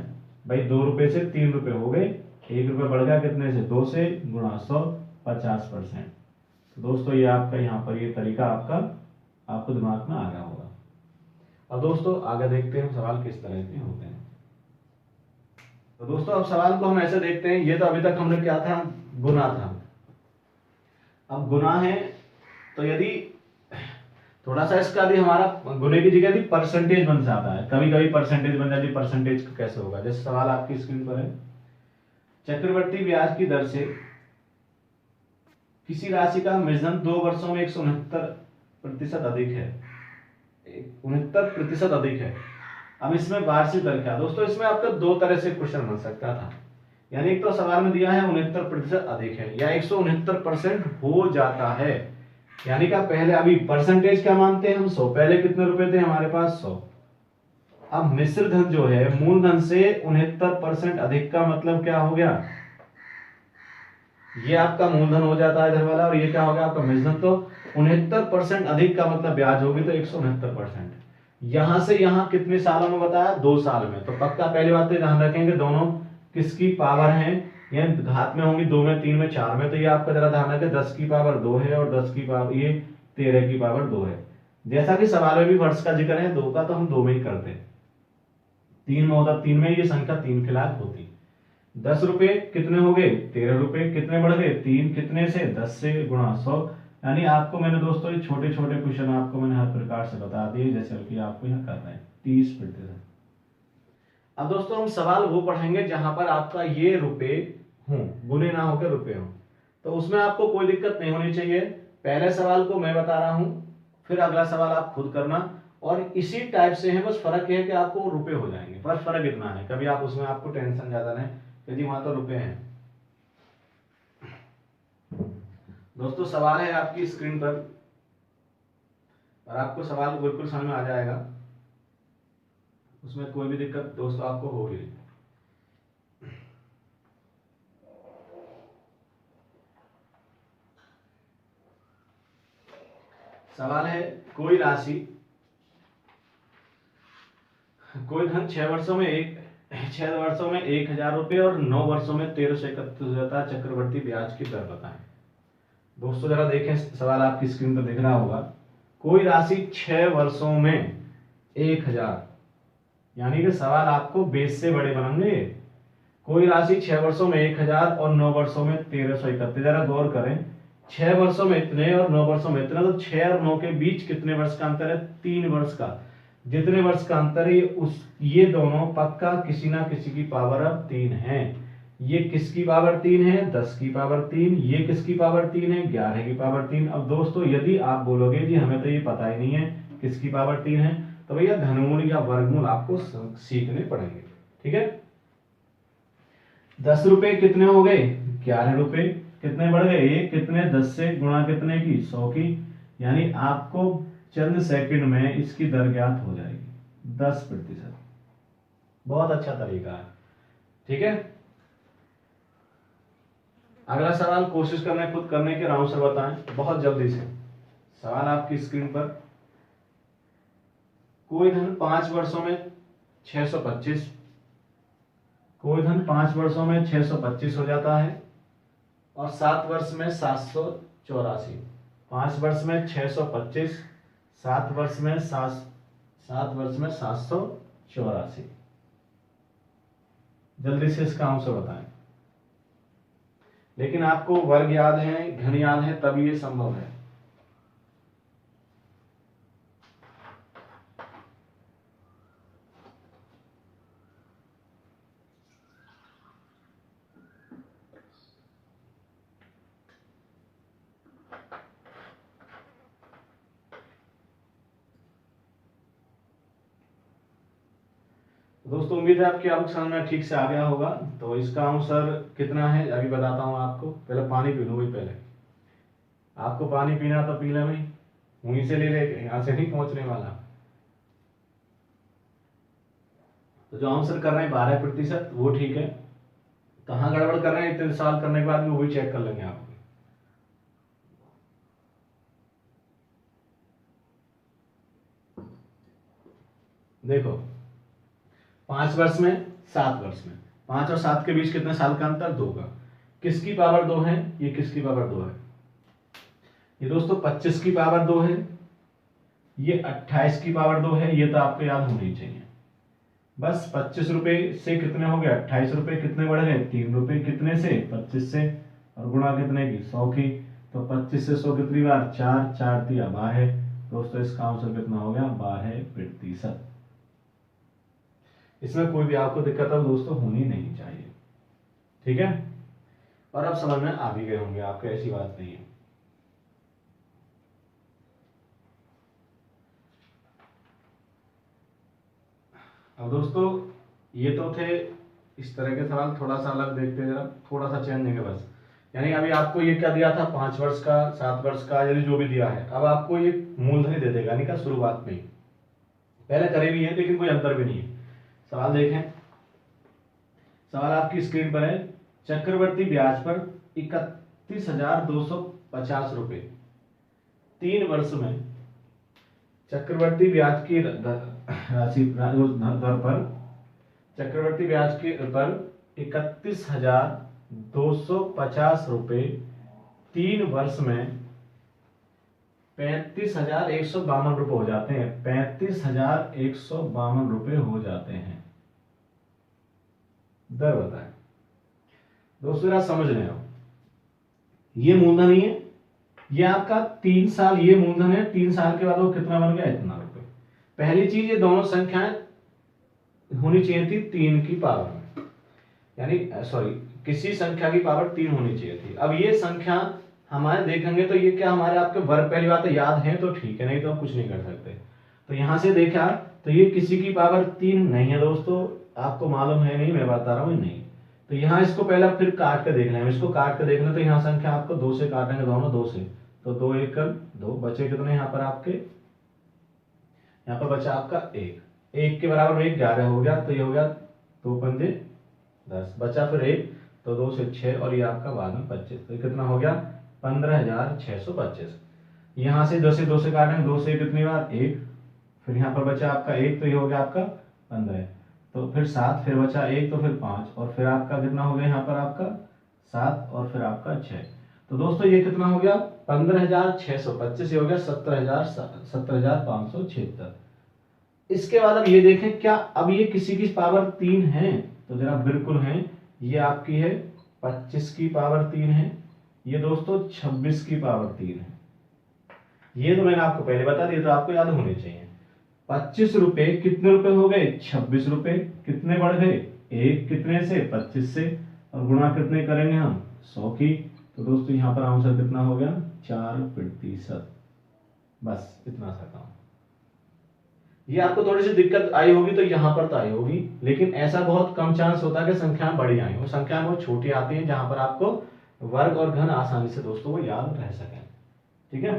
भाई? 2 रुपए से 3 रुपए हो गए, 1 रुपए बढ़ गया कितने से? 2 से, गुणा 100, 50%। तो दोस्तों ये आपका यहाँ पर ये तरीका आपको दिमाग में आ गया होगा। अब दोस्तों आगे देखते हैं सवाल किस तरह के होते हैं। तो दोस्तों अब सवाल को हम ऐसे देखते हैं, ये तो अभी तक हमने क्या था? गुना था। अब गुना है तो यदि थोड़ा सा इसका भी हमारा गुने की जगह परसेंटेज बन जाता है, कभी कभी परसेंटेज बन जाती है। परसेंटेज कैसे होगा? जैसे सवाल आपकी स्क्रीन पर है, चक्रवृद्धि ब्याज की दर से किसी राशि का मिश्रण 2 वर्षों में 169% अधिक है, 69% अधिक है। अब इसमें वार्षिक दर क्या? दोस्तों इसमें आपका दो तरह से क्वेश्चन बन सकता था। यानी एक तो सवाल में दिया है 69% अधिक है, या 169% हो जाता है। यानी का पहले अभी परसेंटेज क्या मानते हैं हम? 100। पहले कितने रुपए थे हमारे पास? 100। अब मिश्र धन जो है मूलधन से 69% अधिक का मतलब क्या हो गया? ये आपका मूलधन हो जाता है इधर वाला, और ये क्या हो गया आपका मिश्र धन। तो 69% अधिक का मतलब ब्याज होगी, तो 169%। यहां से यहां कितने सालों में बताया? 2 साल में। तो पक्का पहली बात ध्यान रखेंगे, दोनों किसकी पावर है? ये घात में होंगी, 2 में, 3 में, 4 में। तो ये आपका जरा ध्यान रखें, 10 की पावर 2 है, और 10 की पावर ये 13 की पावर 2 है। जैसा कि सवाल में भी वर्ष का जिक्र है 2 का, तो हम 2 में ही करते हैं। 3 में होता, 3 में ये संख्या 3 के लायक होती। 10 रुपए कितने हो गए? 13 रुपए। कितने बढ़ गए? 3। कितने से? 10 से, गुणा 100। यानी आपको मैंने दोस्तों ये छोटे छोटे क्वेश्चन आपको मैंने हर प्रकार से बता दिए, जैसे कि आपको यहाँ करना है 30%। अब दोस्तों हम सवाल वो पढ़ेंगे जहां पर आपका ये रुपए हों, गुने ना होकर रुपए हों। तो उसमें आपको कोई दिक्कत नहीं होनी चाहिए। पहले सवाल को मैं बता रहा हूं, फिर अगला सवाल आप खुद करना, और इसी टाइप से है। बस फर्क है कि आपको रुपए हो जाएंगे, बस फर्क इतना है। कभी आप उसमें आपको टेंशन ज्यादा नहीं, यदि वहां तो रुपए हैं। दोस्तों सवाल है आपकी स्क्रीन पर, और आपको सवाल बिल्कुल समझ में आ जाएगा, उसमें कोई भी दिक्कत दोस्तों आपको होगी। सवाल है, कोई राशि, कोई धन 6 वर्षों में 1,000 रुपए और 9 वर्षों में 1331 हो जाता है, चक्रवर्ती ब्याज की दर बताएं। दोस्तों जरा देखें, सवाल आपकी स्क्रीन पर दिख रहा होगा। कोई राशि 6 वर्षों में 1,000, यानी कि सवाल आपको बेस से बड़े बनेंगे। कोई राशि 6 वर्षों में 1,000 और 9 वर्षों में 1331। जरा गौर करें, 6 वर्षों में इतने और 9 वर्षों में इतना, तो 6 और 9 के बीच कितने वर्ष का अंतर है? 3 वर्ष का। जितने वर्ष का अंतर है ये दोनों पक्का किसी ना किसी की पावर अब 3 है। ये किसकी पावर 3 है? 10 की पावर 3। ये किसकी पावर 3 है? 11 की पावर 3। अब दोस्तों यदि आप बोलोगे जी हमें तो ये पता ही नहीं है किसकी पावर 3 है, तो भैया घनमूल या वर्गमूल आपको सीखने पड़ेंगे। ठीक है, 10 रुपए कितने हो गए? 11 रुपए। कितने बढ़ गए? ये कितने? 10 से गुणा कितने की? 100 की। यानी आपको चंद सेकंड में इसकी दर ज्ञात हो जाएगी, 10%। बहुत अच्छा तरीका है। ठीक है, अगला सवाल कोशिश करना खुद करने के, आराम से बताएं बहुत जल्दी से। सवाल आपकी स्क्रीन पर, कोई धन 5 वर्षों में 625, कोई धन 5 वर्षों में 625 हो जाता है, और 7 वर्ष में 784। 5 वर्ष में 625, 7 वर्ष में 784। जल्दी से इसका आंसर बताएं। लेकिन आपको वर्ग याद है, घन याद है, तभी ये संभव है। दोस्तों उम्मीद है आपकी आपको समझ में ठीक से आ गया होगा। तो इसका आंसर कितना है अभी बताता हूँ आपको। पहले पानी पी लो भाई, पहले आपको पानी पीना तो पी ले भाई, वहीं से ले ले, यहाँ से नहीं पहुंचने वाला। तो जो आंसर कर रहे हैं 12% वो ठीक है। कहाँ गड़बड़ कर रहे हैं इतने साल करने के बाद भी, वही चेक कर लेंगे आप। देखो 5 वर्ष में 7 वर्ष में, 5 और 7 के बीच कितने साल का अंतर? 2 का। किसकी पावर 2 है? ये किसकी पावर 2 है? ये दोस्तों 25 की पावर 2 है, ये 28 की पावर 2 है। ये तो आपको याद होनी चाहिए। बस 25 रुपए से कितने हो गए? 28 रुपए। कितने बढ़ गए? 3 रुपए। कितने से? 25 से। और गुणा कितने की? 100 की। तो 25 से 100 कितनी बार? 4। 4 दिया 12। दोस्तों इसका आंसर कितना हो गया? 12%। इसमें कोई भी आपको दिक्कत अब दोस्तों होनी नहीं चाहिए, ठीक है। और अब समझ में आ भी गए होंगे आपको, ऐसी बात नहीं है। अब दोस्तों ये तो थे इस तरह के सवाल। थोड़ा सा अलग देखते हैं, जरा थोड़ा सा चेंज देंगे बस। यानी अभी आपको ये क्या दिया था? 5 वर्ष का, 7 वर्ष का, यदि जो भी दिया है, अब आपको ये मूलधन ही दे देगा, यानी का शुरुआत में। पहले करे भी है लेकिन कोई अंतर भी नहीं है। सवाल देखें। सवाल आपकी स्क्रीन पर है। चक्रवर्ती ब्याज पर 31,250 रुपए 3 वर्ष में। चक्रवर्ती ब्याज की राशि दर पर, चक्रवर्ती ब्याज के पर 31,250 रुपए 3 वर्ष में 35,152 रुपए हो जाते हैं। 35,152 रुपए हो जाते हैं। दर बताएं दोस्तों, जरा समझ रहे हो। ये मूलधन ही है, ये आपका 3 साल ये मूलधन है। 3 साल के बाद वो कितना बन गया? इतना रुपए। पहली चीज, ये दोनों संख्याएं होनी चाहिए थी 3 की पावर में, यानी सॉरी, किसी संख्या की पावर 3 होनी चाहिए थी। अब ये संख्या हमारे देखेंगे तो ये क्या हमारे आपके वर्ग, पहली बात है याद है तो ठीक है, नहीं तो हम कुछ नहीं कर सकते। तो यहां से देखा तो ये किसी की पावर 3 नहीं है दोस्तों, आपको मालूम है नहीं, मैं बता रहा हूं नहीं। तो यहाँ इसको पहले फिर काट के देख लें। इसको काट के देखना, तो यहाँ संख्या आपको 2 से काटेंगे, दोनों 2 से। तो 2 1 2 बचे कितने यहाँ पर आपके? यहाँ पर बचा आपका 1। 1 के बराबर में 11 हो गया, तो ये हो गया 2 पंजे 10। बचा फिर 1, तो 2 से 6, और ये आपका बाद में 25। तो कितना हो गया? 15,625। यहाँ से 2 से 2 से काटेंगे, 2 से कितनी बार? 1। फिर यहाँ पर बचा आपका 1, तो ये हो गया आपका 15। तो फिर 7, फिर बचा 1, तो फिर 5, और फिर आपका कितना हो गया यहाँ पर? आपका 7, और फिर आपका 6। तो दोस्तों ये कितना हो गया? 15,625। ये हो गया 17,576। इसके बाद अब ये देखें, क्या अब ये किसी की पावर 3 है? तो जरा बिल्कुल है। ये आपकी है 25 की पावर 3 है, ये दोस्तों 26 की पावर 3 है। ये तो मैंने आपको पहले बता दिया, तो आपको याद होने चाहिए। 25 रुपए कितने रुपए हो गए? 26 रुपए। कितने बढ़ गए? 1 कितने से? 25 से। और गुणा कितने करेंगे हम? 100 की। तो दोस्तों यहाँ पर आंसर कितना हो गया? 4%। बस इतना सा काम। ये आपको थोड़ी सी दिक्कत आई होगी तो यहाँ पर तो आई होगी, लेकिन ऐसा बहुत कम चांस होता है कि संख्याएं बड़ी आई हो। संख्याएं बहुत छोटी आती हैं जहां पर आपको वर्ग और घन आसानी से दोस्तों वो याद रह सके, ठीक है।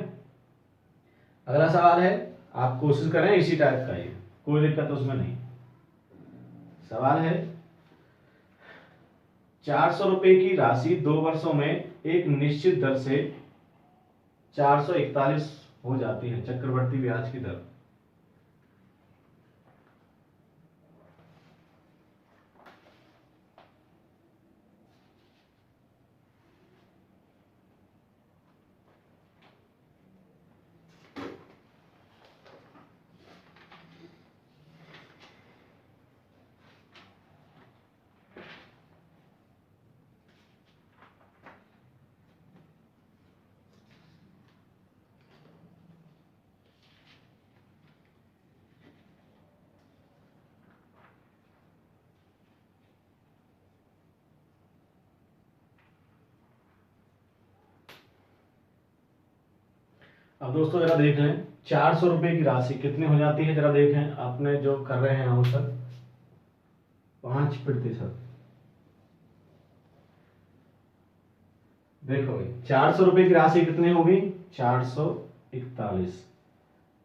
अगला सवाल है, आप कोशिश करें इसी टाइप का, ये कोई दिक्कत उसमें नहीं। सवाल है, 400 रुपए की राशि 2 वर्षों में एक निश्चित दर से 441 हो जाती है, चक्रवर्ती ब्याज की दर। अब दोस्तों जरा देख लें, 400 रुपए की राशि कितनी हो जाती है, जरा देखें। आपने जो कर रहे हैं आंसर, 5%। देखो भाई 400 रुपए की राशि कितनी होगी, 441।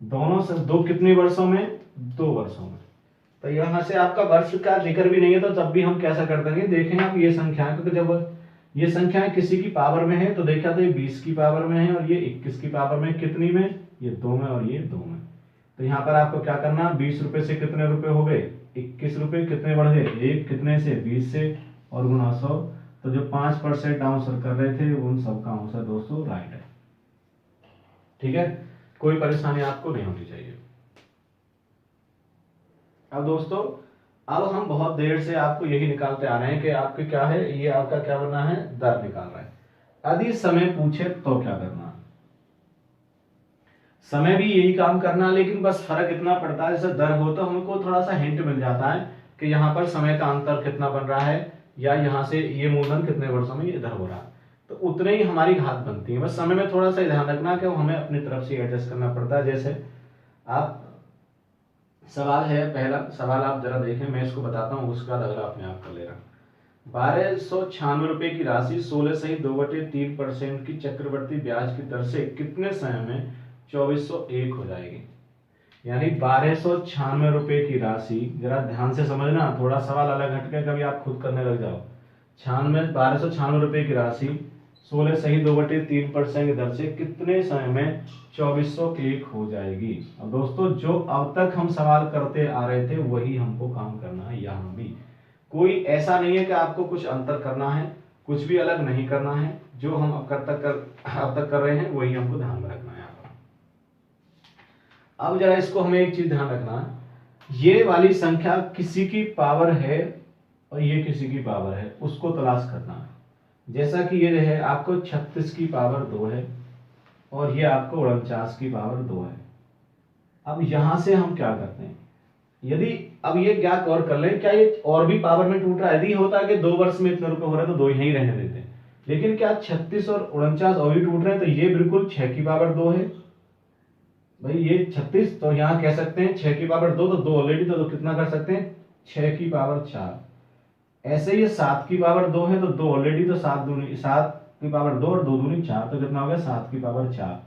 दोनों से दो कितने वर्षों में, 2 वर्षों में। तो यहां से आपका वर्ष का जिक्र भी नहीं है, तो तब भी हम कैसा कर देंगे, देखें आप ये संख्या, क्योंकि जब ये संख्या किसी की पावर में है तो देखा तो ये 20 की पावर में है और ये 21 की पावर में, कितनी में, ये 2 में और ये 2 में। तो यहाँ पर आपको क्या करना, 20 रुपए से कितने रुपए हो गए, 21 रुपए, कितने बढ़ गए, एक कितने से, 20 से, और गुना 100। तो जो 5% आंसर कर रहे थे उन सबका आंसर दोस्तों राइट है। ठीक है, कोई परेशानी आपको नहीं होनी चाहिए। अब दोस्तों, अब हम बहुत देर से आपको यही निकालते आ रहे हैं कि आपके क्या है, ये आपका क्या बनना है, दर निकाल रहा है। यदि समय पूछे तो क्या करना है, समय भी यही काम करना, लेकिन बस फर्क इतना पड़ता है, जैसे दर हो तो हमको थोड़ा सा हिंट मिल जाता है कि यहाँ पर समय का अंतर कितना बन रहा है, या यहाँ से ये मूलधन कितने वर्षों में इधर हो रहा है, तो उतने ही हमारी घात बनती है। बस समय में थोड़ा सा ध्यान रखना कि हमें अपनी तरफ से एडजस्ट करना पड़ता है। जैसे आप, सवाल है, पहला सवाल आप जरा देखें, मैं इसको बताता हूँ, उसके बाद अगला अपने आप कर लेना। 1296 रुपए की राशि 16 सही 2/3% की चक्रवर्ती ब्याज की दर से कितने समय में 2401 हो जाएगी। यानी 1296 रुपए की राशि, जरा ध्यान से समझना, थोड़ा सवाल अलग हटके कभी आप खुद करने लग जाओ। 1296 रुपए की राशि 16 सही 2/3% की दर से कितने समय में 2401 हो जाएगी। अब दोस्तों, जो अब तक हम सवाल करते आ रहे थे वही हमको काम करना है। यहाँ भी कोई ऐसा नहीं है कि आपको कुछ अंतर करना है, कुछ भी अलग नहीं करना है, जो हम अब तक कर रहे हैं वही हमको ध्यान में रखना है। यहाँ पर अब जरा इसको हमें एक चीज ध्यान रखना है, ये वाली संख्या किसी की पावर है और ये किसी की पावर है, उसको तलाश करना है। जैसा कि ये है आपको 36 की पावर 2 है और ये आपको 49 की पावर 2 है। अब यहां से हम क्या करते हैं, यदि अब ये क्या गौर कर ले, क्या ये और भी पावर में टूट रहा है, यदि होता है कि 2 वर्ष में इतने रुपए हो रहे हैं तो 2 यहीं रहने देते हैं, लेकिन क्या 36 और 49 और भी टूट रहे हैं, तो ये बिल्कुल 6 की पावर 2 है भाई, ये 36, तो यहाँ कह सकते हैं 6 की पावर 2, तो 2 ऑलरेडी, तो कितना कर सकते हैं, 6 की पावर 4। ऐसे ये 7 की पावर 2 है, तो 2 ऑलरेडी, तो 7 की पावर 2 और 2 दूनी 4, तो कितना हो गया, 7 की पावर 4।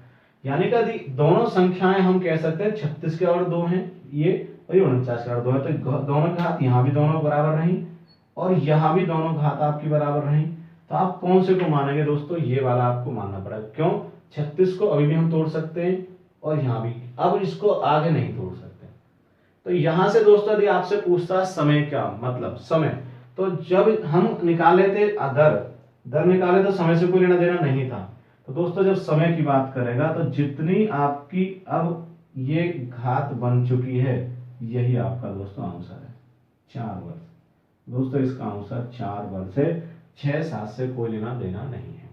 यानी कि दोनों संख्याएं हम कह सकते हैं 36 के और 2 हैं ये, और 49 के और 2 है, तो दोनों घात यहाँ भी दोनों बराबर रही और यहाँ भी दोनों घात आपकी बराबर रही। तो आप कौन से को मानेंगे दोस्तों, ये वाला आपको मानना पड़ेगा। क्यों, 36 को अभी भी हम तोड़ सकते हैं और यहाँ भी, अब इसको आगे नहीं तोड़ सकते। तो यहां से दोस्तों यदि आपसे पूछता समय क्या मतलब, समय, तो जब हम निकाले थे दर निकाले तो समय से कोई लेना देना नहीं था। तो दोस्तों जब समय की बात करेगा तो जितनी आपकी अब ये घात बन चुकी है, यही आपका दोस्तों आंसर है, 4 वर्ष। दोस्तों इसका आंसर 4 वर्ष है, 6-7 से कोई लेना देना नहीं है।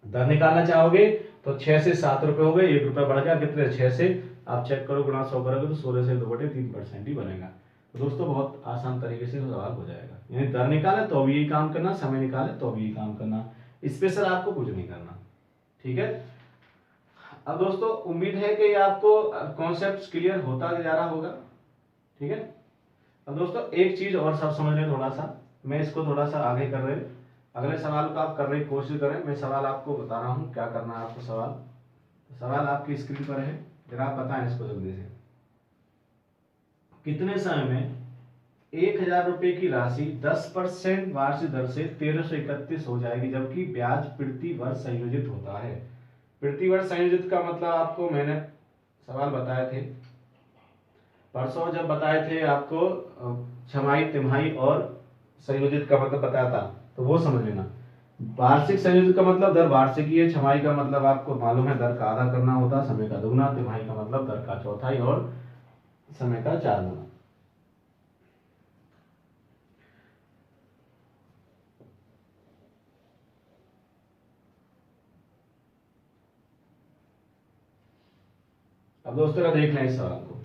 दर निकालना चाहोगे तो 6 से 7 रुपए हो गए, 1 रुपया बढ़ गया, कितने, 6 से आप चेक करो, गुणा 100 करोगे तो 16 से 2/3% ही बनेगा। तो दोस्तों बहुत आसान तरीके से सवाल हो जाएगा। यानी दर निकाले तो भी यही काम करना, समय निकाले तो भी यही काम करना, स्पेशल आपको कुछ नहीं करना। ठीक है, अब दोस्तों उम्मीद है कि आपको कॉन्सेप्ट क्लियर होता जा रहा होगा। ठीक है, अब दोस्तों एक चीज और सब समझ लें थोड़ा सा, मैं इसको थोड़ा सा आगे कर रहे, अगले सवाल को आप करने की कोशिश करें। मैं सवाल आपको बता रहा हूं क्या करना है आपको। सवाल आपकी स्क्रीन पर है, जरा आप बताएं इसको जल्दी से। कितने समय में 1000 रुपए की राशि 10% वार्षिक दर से 1331 हो जाएगी, जबकि ब्याज प्रति वर्ष संयोजित होता है। प्रति वर्ष संयोजित का मतलब आपको मैंने सवाल बताए थे परसों, जब बताए थे आपको छमाही, तिमाही और संयोजित का मतलब बताया था, तो वो समझ लेना। वार्षिक संयोजित का मतलब दर वार्षिक ही है, छमाही का मतलब आपको मालूम है दर का आधा करना होता है, समय का दुगना, तिमाही का मतलब दर का चौथाई और समय का 4 गुना। अब दोस्तों देख लें इस सवाल को,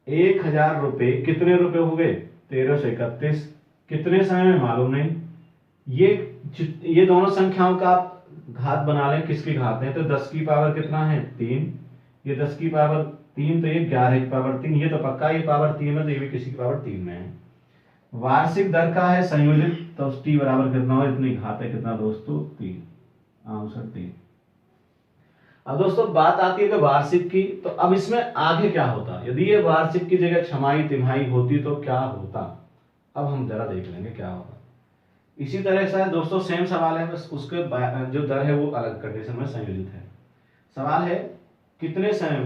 1000 रुपए कितने रुपए हो गए, 1331, कितने समय में मालूम नहीं। ये दोनों संख्याओं का आप घात बना लें, किसकी घात है, तो 10 की पावर कितना है, 3, ये 10 की पावर 3, तो ये 11 की पावर 3, ये तो पक्का ये पावर 3 है, तो ये भी किसी की पावर 3 में है। वार्षिक दर का है संयोजित, तो टी बराबर कितना हो, इतनी घात है कितना दोस्तों, 3। आंसर 3। अब दोस्तों बात आती है कि वार्षिक की, तो अब इसमें आगे क्या होता, यदि ये वार्षिक की जगह छमाही तिमाही होती तो क्या होता, अब हम जरा देख लेंगे क्या होगा। इसी तरह से दोस्तों सेम सवाल है, बस उसके जो दर है वो अलग कंडीशन में संयोजित है। सवाल है कितने समय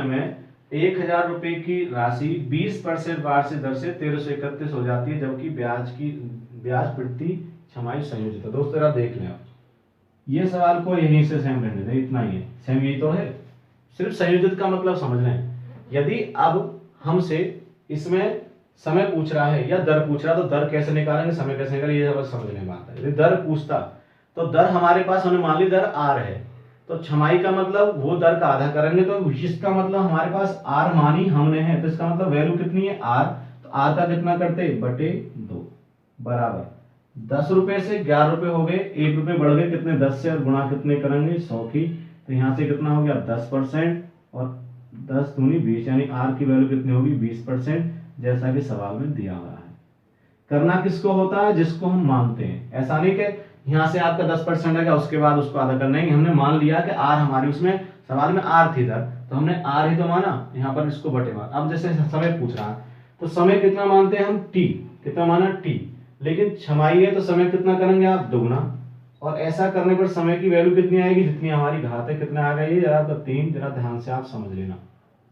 में 1,000 रुपए की राशि 20% वार्षिक दर से 1331 हो जाती है, जबकि ब्याज प्रति छमाही संयोजित है। दोस्तों जरा देख लें आप, ये सवाल को यहीं से सेम रहने दें, इतना ही है, सेम यही तो है, सिर्फ संयोजित का मतलब समझ लें। यदि अब हमसे इसमें समय पूछ रहा है या दर पूछ रहा है, तो दर कैसे निकालेंगे, समय कैसे निकालेंगे, ये बस समझने की बात है। यदि दर पूछता तो दर हमारे पास, हमने मान ली दर आर है, तो छमाही का मतलब वो दर का आधा करेंगे, तो इसका मतलब हमारे पास आर मानी हमने है, तो इसका मतलब वैल्यू कितनी है आर, तो आर का कितना करते बटे 2 बराबर 10 रुपए से 11 रुपए हो गए, 1 रुपए बढ़ गए कितने 10 से, और गुणा कितने करेंगे 100 की, तो यहाँ से कितना हो गया 10%, और 10 दूनी 20, यानी आर की वैल्यू कितनी होगी 20%, जैसा कि सवाल में दिया हुआ है। करना किसको होता है, जिसको हम मानते हैं। ऐसा नहीं कि यहाँ से आपका 10% आ गया उसके बाद उसको आधा करना है, हमने मान लिया कि आर हमारी, उसमें सवाल में आर थी दर, तो हमने आर ही तो माना, यहाँ पर इसको बटे माना। अब जैसे समय पूछ रहा है तो समय कितना मानते हैं हम, टी, कितना माना टी, लेकिन छमाही है तो समय कितना करेंगे आप, दुगना, और ऐसा करने पर समय की वैल्यू कितनी आएगी, जितनी हमारी घात है, कितना आ गई जरा आपका 3, जरा ध्यान से आप समझ लेना,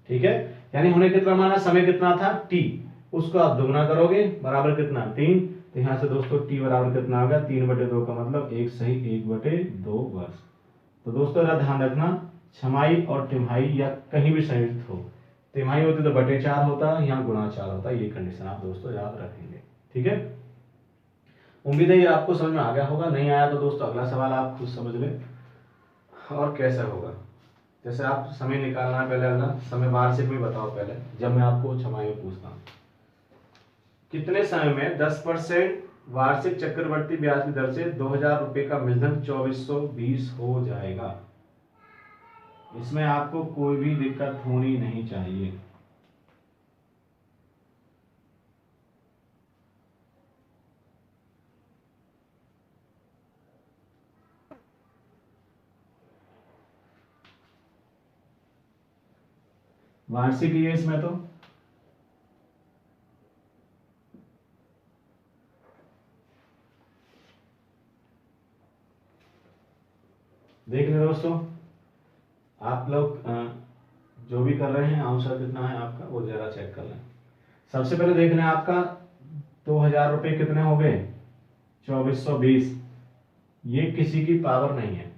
ठीक है। यानी हमने कितना माना, समय कितना था टी, उसको आप दुगना करोगे बराबर कितना 3, तो यहाँ से दोस्तों टी बराबर कितना होगा 3/2 का मतलब 1 सही 1/2 वर्ष। तो दोस्तों जरा ध्यान रखना, छमाही और तिमाही या कहीं भी संयुक्त हो, तिमाही होती तो बटे 4 होता, यहाँ गुणा 4 होता, ये कंडीशन आप दोस्तों याद रखेंगे, ठीक है। उम्मीद है ये आपको समझ में आ गया होगा, नहीं आया तो दोस्तों अगला सवाल आप खुद समझ लें और कैसे होगा। जैसे आप समय निकालना है, पहले अगला समय वार्षिक में बताओ पहले, जब मैं आपको छमाही में पूछता हूँ, कितने समय में 10% वार्षिक चक्रवर्ती ब्याज की दर से 2,000 रुपए का मूलधन 2420 हो जाएगा। इसमें आपको कोई भी दिक्कत होनी नहीं चाहिए। वार्षिक ही है इसमें, तो देख लें दोस्तों, आप लोग जो भी कर रहे हैं आंसर कितना है आपका वो जरा चेक कर लें। सबसे पहले देख लें आपका 2,000 रुपए कितने हो गए 2420, ये किसी की पावर नहीं है,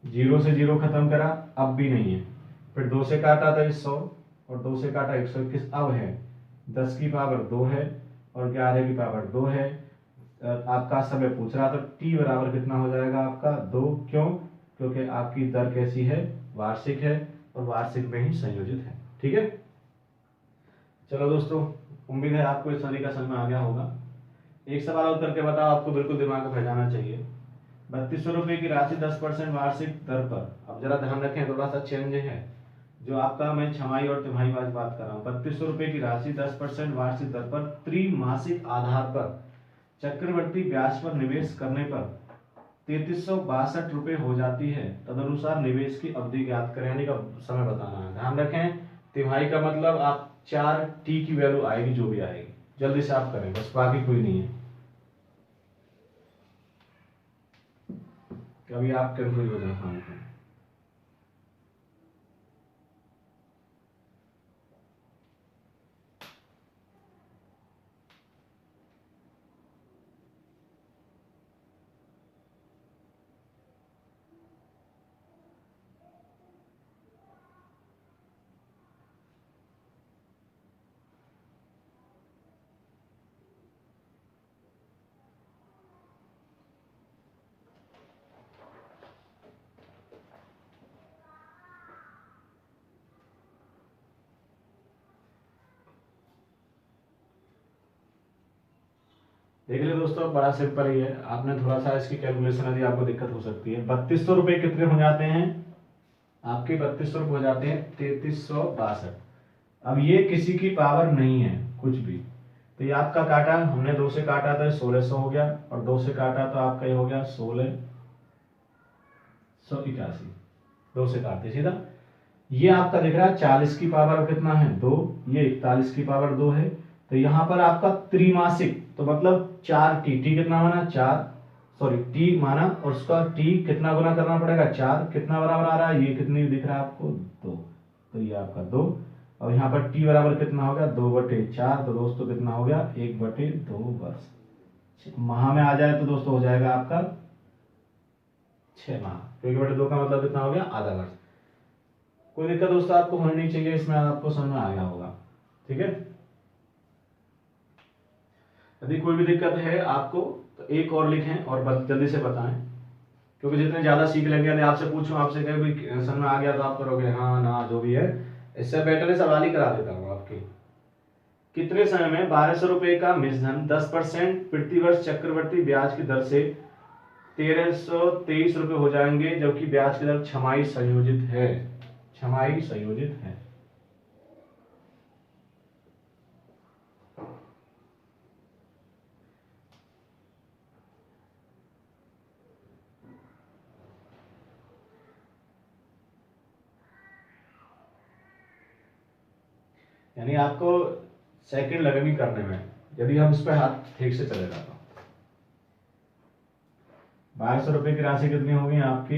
0 से 0 खत्म करा अब भी नहीं है, फिर 2 से काटा था 100 और 2 से काटा 121, अब है 10 की पावर 2 है और 11 की पावर 2 है। आपका समय पूछ रहा था टी बराबर कितना हो जाएगा आपका 2, क्यों, क्योंकि आपकी दर कैसी है, वार्षिक है और वार्षिक में ही संयोजित है, ठीक है। चलो दोस्तों, उम्मीद है आपको इस तरीका समझ में आ गया होगा। एक सवाल और करके बताओ, आपको बिल्कुल दिमाग में भेजाना चाहिए। 3200 रुपए की राशि 10% वार्षिक दर पर, अब जरा ध्यान रखें थोड़ा सा चेंज है, जो आपका मैं छमाही और तिमाही बात कर रहा हूँ। 3200 रुपए की राशि 10% वार्षिक दर पर त्रिमासिक आधार पर चक्रवर्ती ब्याज पर निवेश करने पर 3362 रुपए हो जाती है, तदनुसार निवेश की अवधि ज्ञात करें, यानी का समय बताना है। ध्यान रखें, तिमाही का मतलब आप 4T की वैल्यू आएगी, जो भी आएगी जल्दी से आप करें, बस बाकी कोई नहीं है, कभी आप कंफ्यूज हो जाए। देख लीजिए दोस्तों, बड़ा सिंपल ही है, आपने थोड़ा सा इसकी कैलकुलेशन यदि आपको दिक्कत हो सकती है। 3200 रुपए कितने हो जाते हैं आपके, 3200 रुपए हो जाते हैं 3362। अब ये किसी की पावर नहीं है, कुछ भी। तो ये आपका काटा, हमने 2 से काटा था 1600 हो गया, और 2 से काटा तो आपका ये हो गया 1681, 2 से काटते सीधा। ये आपका दिख रहा है 40 की पावर कितना है 2, ये 41 की पावर 2 है। तो यहाँ पर आपका त्रिमासिक, तो मतलब 4t, टी कितना माना 4, सॉरी टी माना, और उसका टी कितना गुना करना पड़ेगा 4, कितना बराबर आ रहा है, ये कितनी दिख रहा है आपको 2, तो ये आपका 2, और यहाँ पर टी बराबर कितना हो गया 2/4, तो दोस्तों कितना हो गया 1/2 वर्ष। माह में आ जाए तो दोस्तों हो जाएगा आपका 6 माह, तो 1/2 का मतलब कितना हो गया आधा वर्ष। कोई दिक्कत दोस्तों आपको होनी नहीं चाहिए, इसमें आपको समझ में आ गया होगा, ठीक है। यदि कोई भी दिक्कत है आपको तो एक और लिखें और जल्दी से बताएं, क्योंकि जितने ज्यादा सीख लेंगे, यदि आपसे पूछूं, आपसे कहीं भी समझ में आ गया तो आप करोगे हाँ ना जो भी है, इससे बेटर है सवाल ही करा देता हूँ आपके। कितने समय में 1200 रुपए का मिश्रधन 10% प्रतिवर्ष चक्रवर्ती ब्याज की दर से 1323 रुपए हो जाएंगे, जबकि ब्याज की दर छमाही संयोजित है, छमाही संयोजित है। यानी आपको सेकंड लगेंगे करने में, यदि हम इस पर हाथ ठीक से चलेगा तो। 1200 रुपए की राशि कितनी होगी आपकी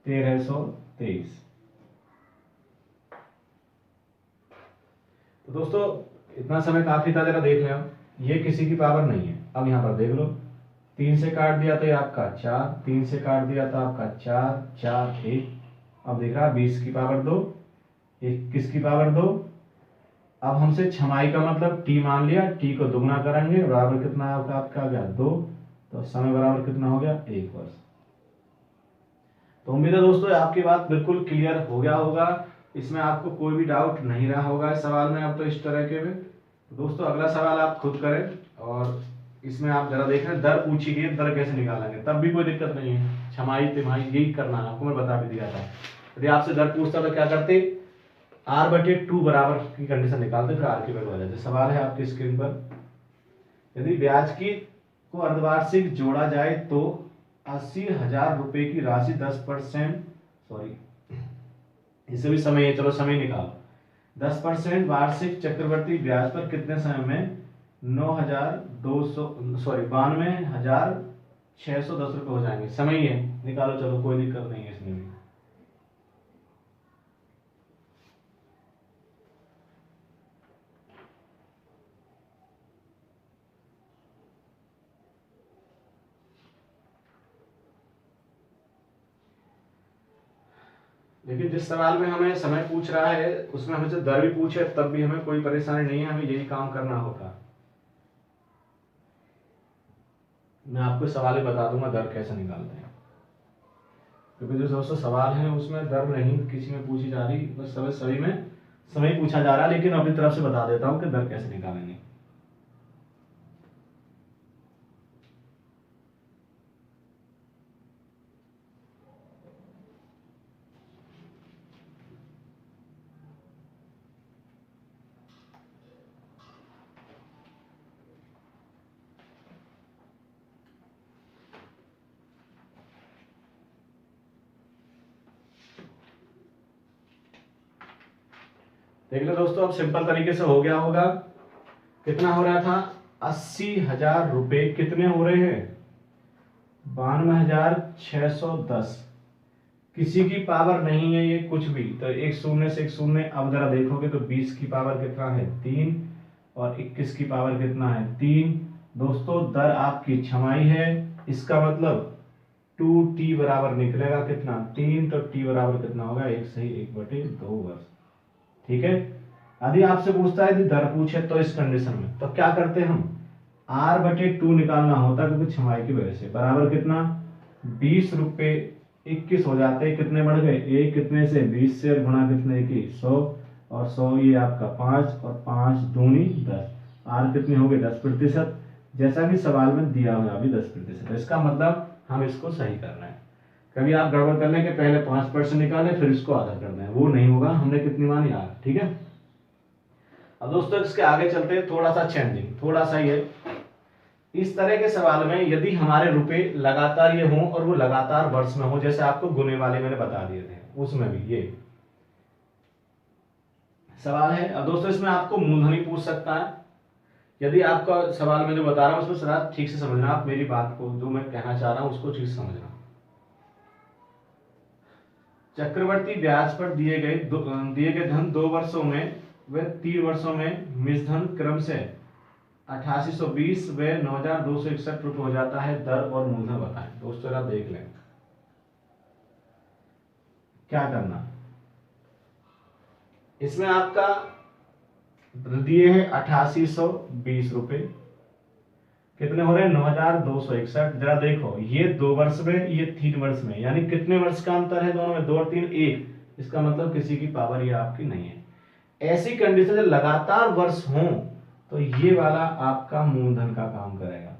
1323। तो दोस्तों इतना समय काफी था, जरा देख लो, ये किसी की पावर नहीं है। अब यहाँ पर देख लो, 3 से काट दिया तो ये आपका 4, 3 से काट दिया तो आपका 4, 4, 1, अब देख रहा 20 की पावर 2, 21 की पावर 2। अब हमसे छमाही का मतलब टी मान लिया, टी को दुगना करेंगे, बराबर कितना आपका आ गया 2, तो समय बराबर कितना हो गया 1 वर्ष। तो उम्मीद है दोस्तों आपकी बात बिल्कुल क्लियर हो गया होगा, इसमें आपको कोई भी डाउट नहीं रहा होगा इस सवाल में अब तो इस तरह के में। तो दोस्तों अगला सवाल आप खुद करें, और इसमें आप जरा देख रहे दर पूछी गई, दर कैसे निकालेंगे, तब भी कोई दिक्कत नहीं है, छमाही तिमाही यही करना है आपको, मैं बता भी दिया था। यदि आपसे दर पूछता तो क्या करते, r/2 बराबर की कंडीशन निकालते, फिर r की वैल्यू आ जाती। सवाल है आपकी स्क्रीन पर, यदि ब्याज की को अर्धवार्षिक जोड़ा जाए तो 80,000 रुपए की राशि 10%, सॉरी इसे भी समय है, चलो समय निकालो, 10% वार्षिक चक्रवर्ती ब्याज पर कितने समय में 92,610 रुपए हो जाएंगे, समय है, निकालो, चलो कोई दिक्कत नहीं है इसमें भी। लेकिन जिस सवाल में हमें समय पूछ रहा है उसमें हमें से दर भी पूछे तब भी हमें कोई परेशानी नहीं है, हमें यही काम करना होगा। मैं आपको सवाल ही बता दूंगा दर कैसे निकालते हैं, क्योंकि जो दोस्तों सवाल है उसमें दर नहीं किसी में पूछी जा रही, बस सभी में समय पूछा जा रहा है, लेकिन अपनी तरफ से बता देता हूं कि दर कैसे निकालेंगे। देख लो दोस्तों, अब सिंपल तरीके से हो गया होगा। कितना हो रहा था 80,000 रुपए, कितने हो रहे हैं 92,610, किसी की पावर नहीं है ये कुछ भी, तो एक शून्य से एक शून्य। अब जरा देखोगे तो 20 की पावर कितना है 3, और 21 की पावर कितना है 3। दोस्तों दर आपकी छमाही है, इसका मतलब 2t बराबर निकलेगा कितना 3, तो t बराबर कितना होगा 1 सही 1/2 वर्ष, ठीक है। यदि आपसे पूछता है यदि दर पूछे तो इस कंडीशन में तो क्या करते हैं हम, r/2 निकालना होता, क्योंकि छमाही की वजह से, बराबर कितना 20 रुपए 21 हो जाते, कितने बढ़ गए एक, कितने से 20 से, गुणा कितने की 100, और 100 ये आपका 5, और 5 दूनी 10, r कितने हो गए 10%, जैसा कि सवाल में दिया हुआ अभी 10%। इसका मतलब हम इसको सही कर रहे हैं। कभी आप गड़बड़ करने के पहले 5% निकालें फिर इसको आधा कर दें, वो नहीं होगा, हमने कितनी मानी r, ठीक है। अब दोस्तों इसके आगे चलते हैं, थोड़ा सा चेंजिंग, थोड़ा सा ये इस तरह के सवाल में यदि हमारे रुपए लगातार ये हों और वो लगातार वर्ष में हो, जैसे आपको गुने वाले मैंने बता दिए थे, उसमें भी ये सवाल है। अब दोस्तों इसमें आपको मूलधन ही पूछ सकता है। यदि आपका सवाल मैं जो बता रहा हूं उसमें जरा ठीक से समझना, आप मेरी बात को जो मैं कहना चाह रहा हूं उसको ठीक से समझना। चक्रवर्ती ब्याज पर दिए गए धन 2 वर्षों में व 3 वर्षों में मिश्रधन क्रम से 8820 व 9261 रुपये हो जाता है। दर और मूलधन बताएं। दोस्तों जरा देख लें क्या करना। इसमें आपका दिए हैं 8820 रुपये, कितने हो रहे हैं 9261। जरा देखो ये 2 वर्ष में, ये 3 वर्ष में, यानी कितने वर्ष का अंतर है दोनों में, 2 और 3 1। इसका मतलब किसी की पावर ये आपकी नहीं है। ऐसी कंडीशन जब लगातार वर्ष हो तो ये वाला आपका मूलधन का काम करेगा,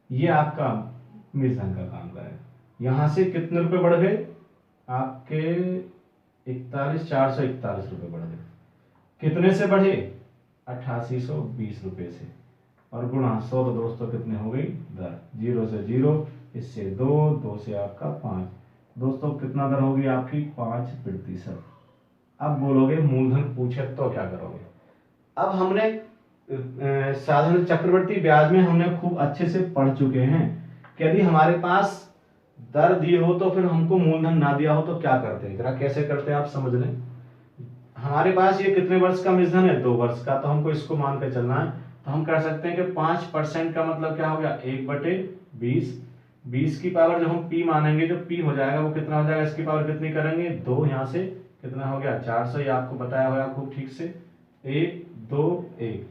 ये आपका मिश्रधन का काम करेगा। यहां से कितने रुपए बढ़ गए आपके 441 रुपए बढ़ गए। कितने से बढ़े 8820 रुपए से, और गुणा 100 तो दोस्तों कितने हो गई दर, 0 से 0, इससे 2 से आपका 5। दोस्तों कितना दर होगी आपकी 5%। अब बोलोगे मूलधन पूछे तो क्या करोगे। अब हमने साधारण चक्रवर्ती ब्याज में हमने खूब अच्छे से पढ़ चुके हैं कि यदि हमारे पास दर दी हो तो फिर हमको मूलधन ना दिया हो तो क्या करते हैं, जरा कैसे करते हैं आप समझ लें। हमारे पास ये कितने वर्ष का मिश्रधन है 2 वर्ष का, तो हमको इसको मान के चलना है। तो हम कर सकते हैं कि 5% का मतलब क्या हो गया 1/20। 20 की पावर जो हम p मानेंगे, जो p हो जाएगा वो कितना हो जाएगा, इसकी पावर कितनी करेंगे 2, यहाँ से कितना हो गया 400। ये आपको बताया हुआ खूब ठीक से 1 2 1।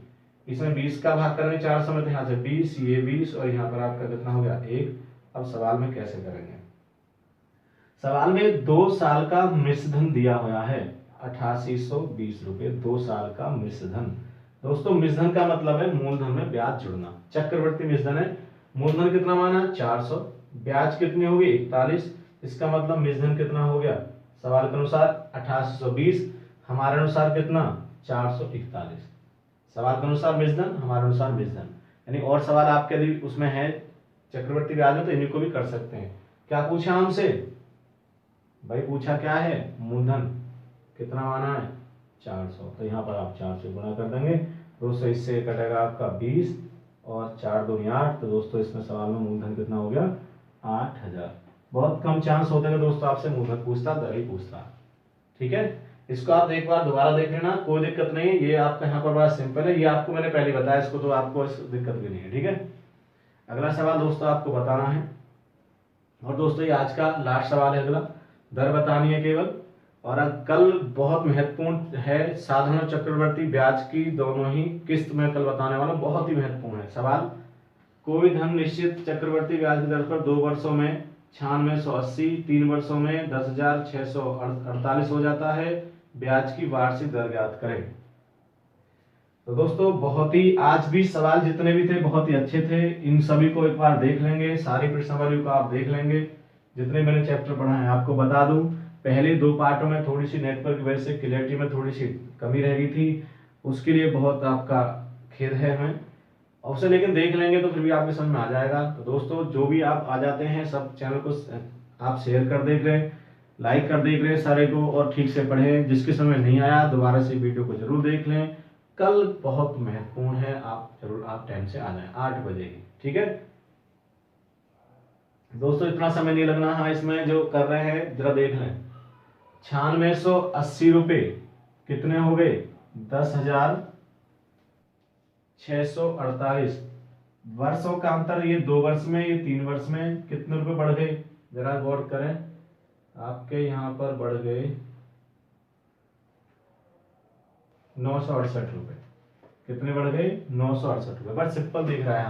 इसमें 20 का भाग करेंगे 400 में, तो यहाँ से 20, ये 20 और यहाँ पर आपका कितना हो गया 1। अब सवाल में कैसे करेंगे। सवाल में 2 साल का मिश्रधन दिया हुआ है 8820 रुपये, 2 साल का मिश्रधन। दोस्तों मिश्रधन का मतलब है मूलधन में ब्याज जुड़ना। चक्रवर्ती मिश्रधन है, मूलधन कितना माना 400, ब्याज कितनी होगी 41। इसका मतलब मिश्रधन कितना हो गया, सवाल के अनुसार 8820, हमारे अनुसार कितना 441। सवाल के अनुसार मिश्रधन, हमारे अनुसार मिश्रधन। यानी और सवाल आपके यदि उसमें है चक्रवर्ती ब्याज में तो इन्हीं को भी कर सकते हैं। क्या पूछा हमसे भाई, पूछा क्या है मूलधन कितना माना है 400, तो यहाँ पर आप 4 से गुणा कर देंगे दोस्तों, इससे कटेगा आपका 20 और 4 2 8। तो दोस्तों इसमें सवाल में मूलधन कितना हो गया 8000। बहुत कम चांस होते हैं दोस्तों आपसे मूलधन पूछता, दर ही पूछता। ठीक है, इसको आप एक बार दोबारा देख लेना, कोई दिक्कत नहीं है। ये आपका यहाँ पर बड़ा सिंपल है, ये आपको मैंने पहले बताया, इसको तो आपको इस दिक्कत भी नहीं है। ठीक है, अगला सवाल दोस्तों आपको बताना है, और दोस्तों ये आज का लास्ट सवाल है। अगला दर बतानी है केवल, और कल बहुत महत्वपूर्ण है साधारण और चक्रवर्ती ब्याज की दोनों ही किस्त में कल बताने वाला, बहुत ही महत्वपूर्ण है सवाल। कोई धन निश्चित चक्रवर्ती ब्याज की दर पर 2 वर्षों में 9680, 3 वर्षों में 10,648 हो जाता है, ब्याज की वार्षिक दर ज्ञात करें। तो दोस्तों बहुत ही आज भी सवाल जितने भी थे बहुत ही अच्छे थे, इन सभी को एक बार देख लेंगे, सारी प्रश्नावली को आप देख लेंगे। जितने मैंने चैप्टर पढ़ा है आपको बता दूं, पहले 2 पार्टों में थोड़ी सी नेटवर्क की वजह से क्लियरिटी में थोड़ी सी कमी रह गई थी, उसके लिए बहुत आपका खेद है हमें अवसर, लेकिन देख लेंगे तो फिर भी आपके समझ में आ जाएगा। तो दोस्तों जो भी आप आ जाते हैं सब चैनल को आप शेयर कर देख रहे, लाइक कर देख रहे सारे को, और ठीक से पढ़ें। जिसके समय नहीं आया दोबारा से वीडियो को जरूर देख लें, कल बहुत महत्वपूर्ण है, आप जरूर आप टाइम से आ जाएं 8 बजे ही। ठीक है दोस्तों, इतना समय नहीं लगना। हाँ इसमें जो कर रहे हैं जरा देख लें, 9680 रुपये कितने हो गए 10,648। वर्षों का अंतर, ये 2 वर्ष में, ये 3 वर्ष में, कितने रुपए बढ़ गए जरा गौर करें, आपके यहाँ पर बढ़ गए 968 रुपए। कितने बढ़ गए 968 रुपए। बस सिंपल दिख रहा है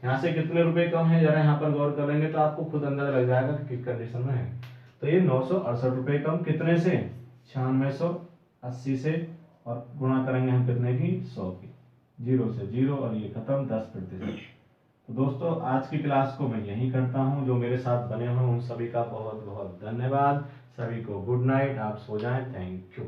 यहाँ से कितने रुपए कम है, जरा यहाँ पर गौर करेंगे तो आपको खुद अंदाजा लग जाएगा कि किस कंडीशन में है। तो ये 968 रुपए कम कितने से 9680 से, और गुणा करेंगे हम कितने की 100 की, 0 से 0 और ये खत्म 10%। तो दोस्तों आज की क्लास को मैं यही करता हूँ, जो मेरे साथ बने हुए उन सभी का बहुत बहुत धन्यवाद। सभी को गुड नाइट, आप सो जाएं, थैंक यू।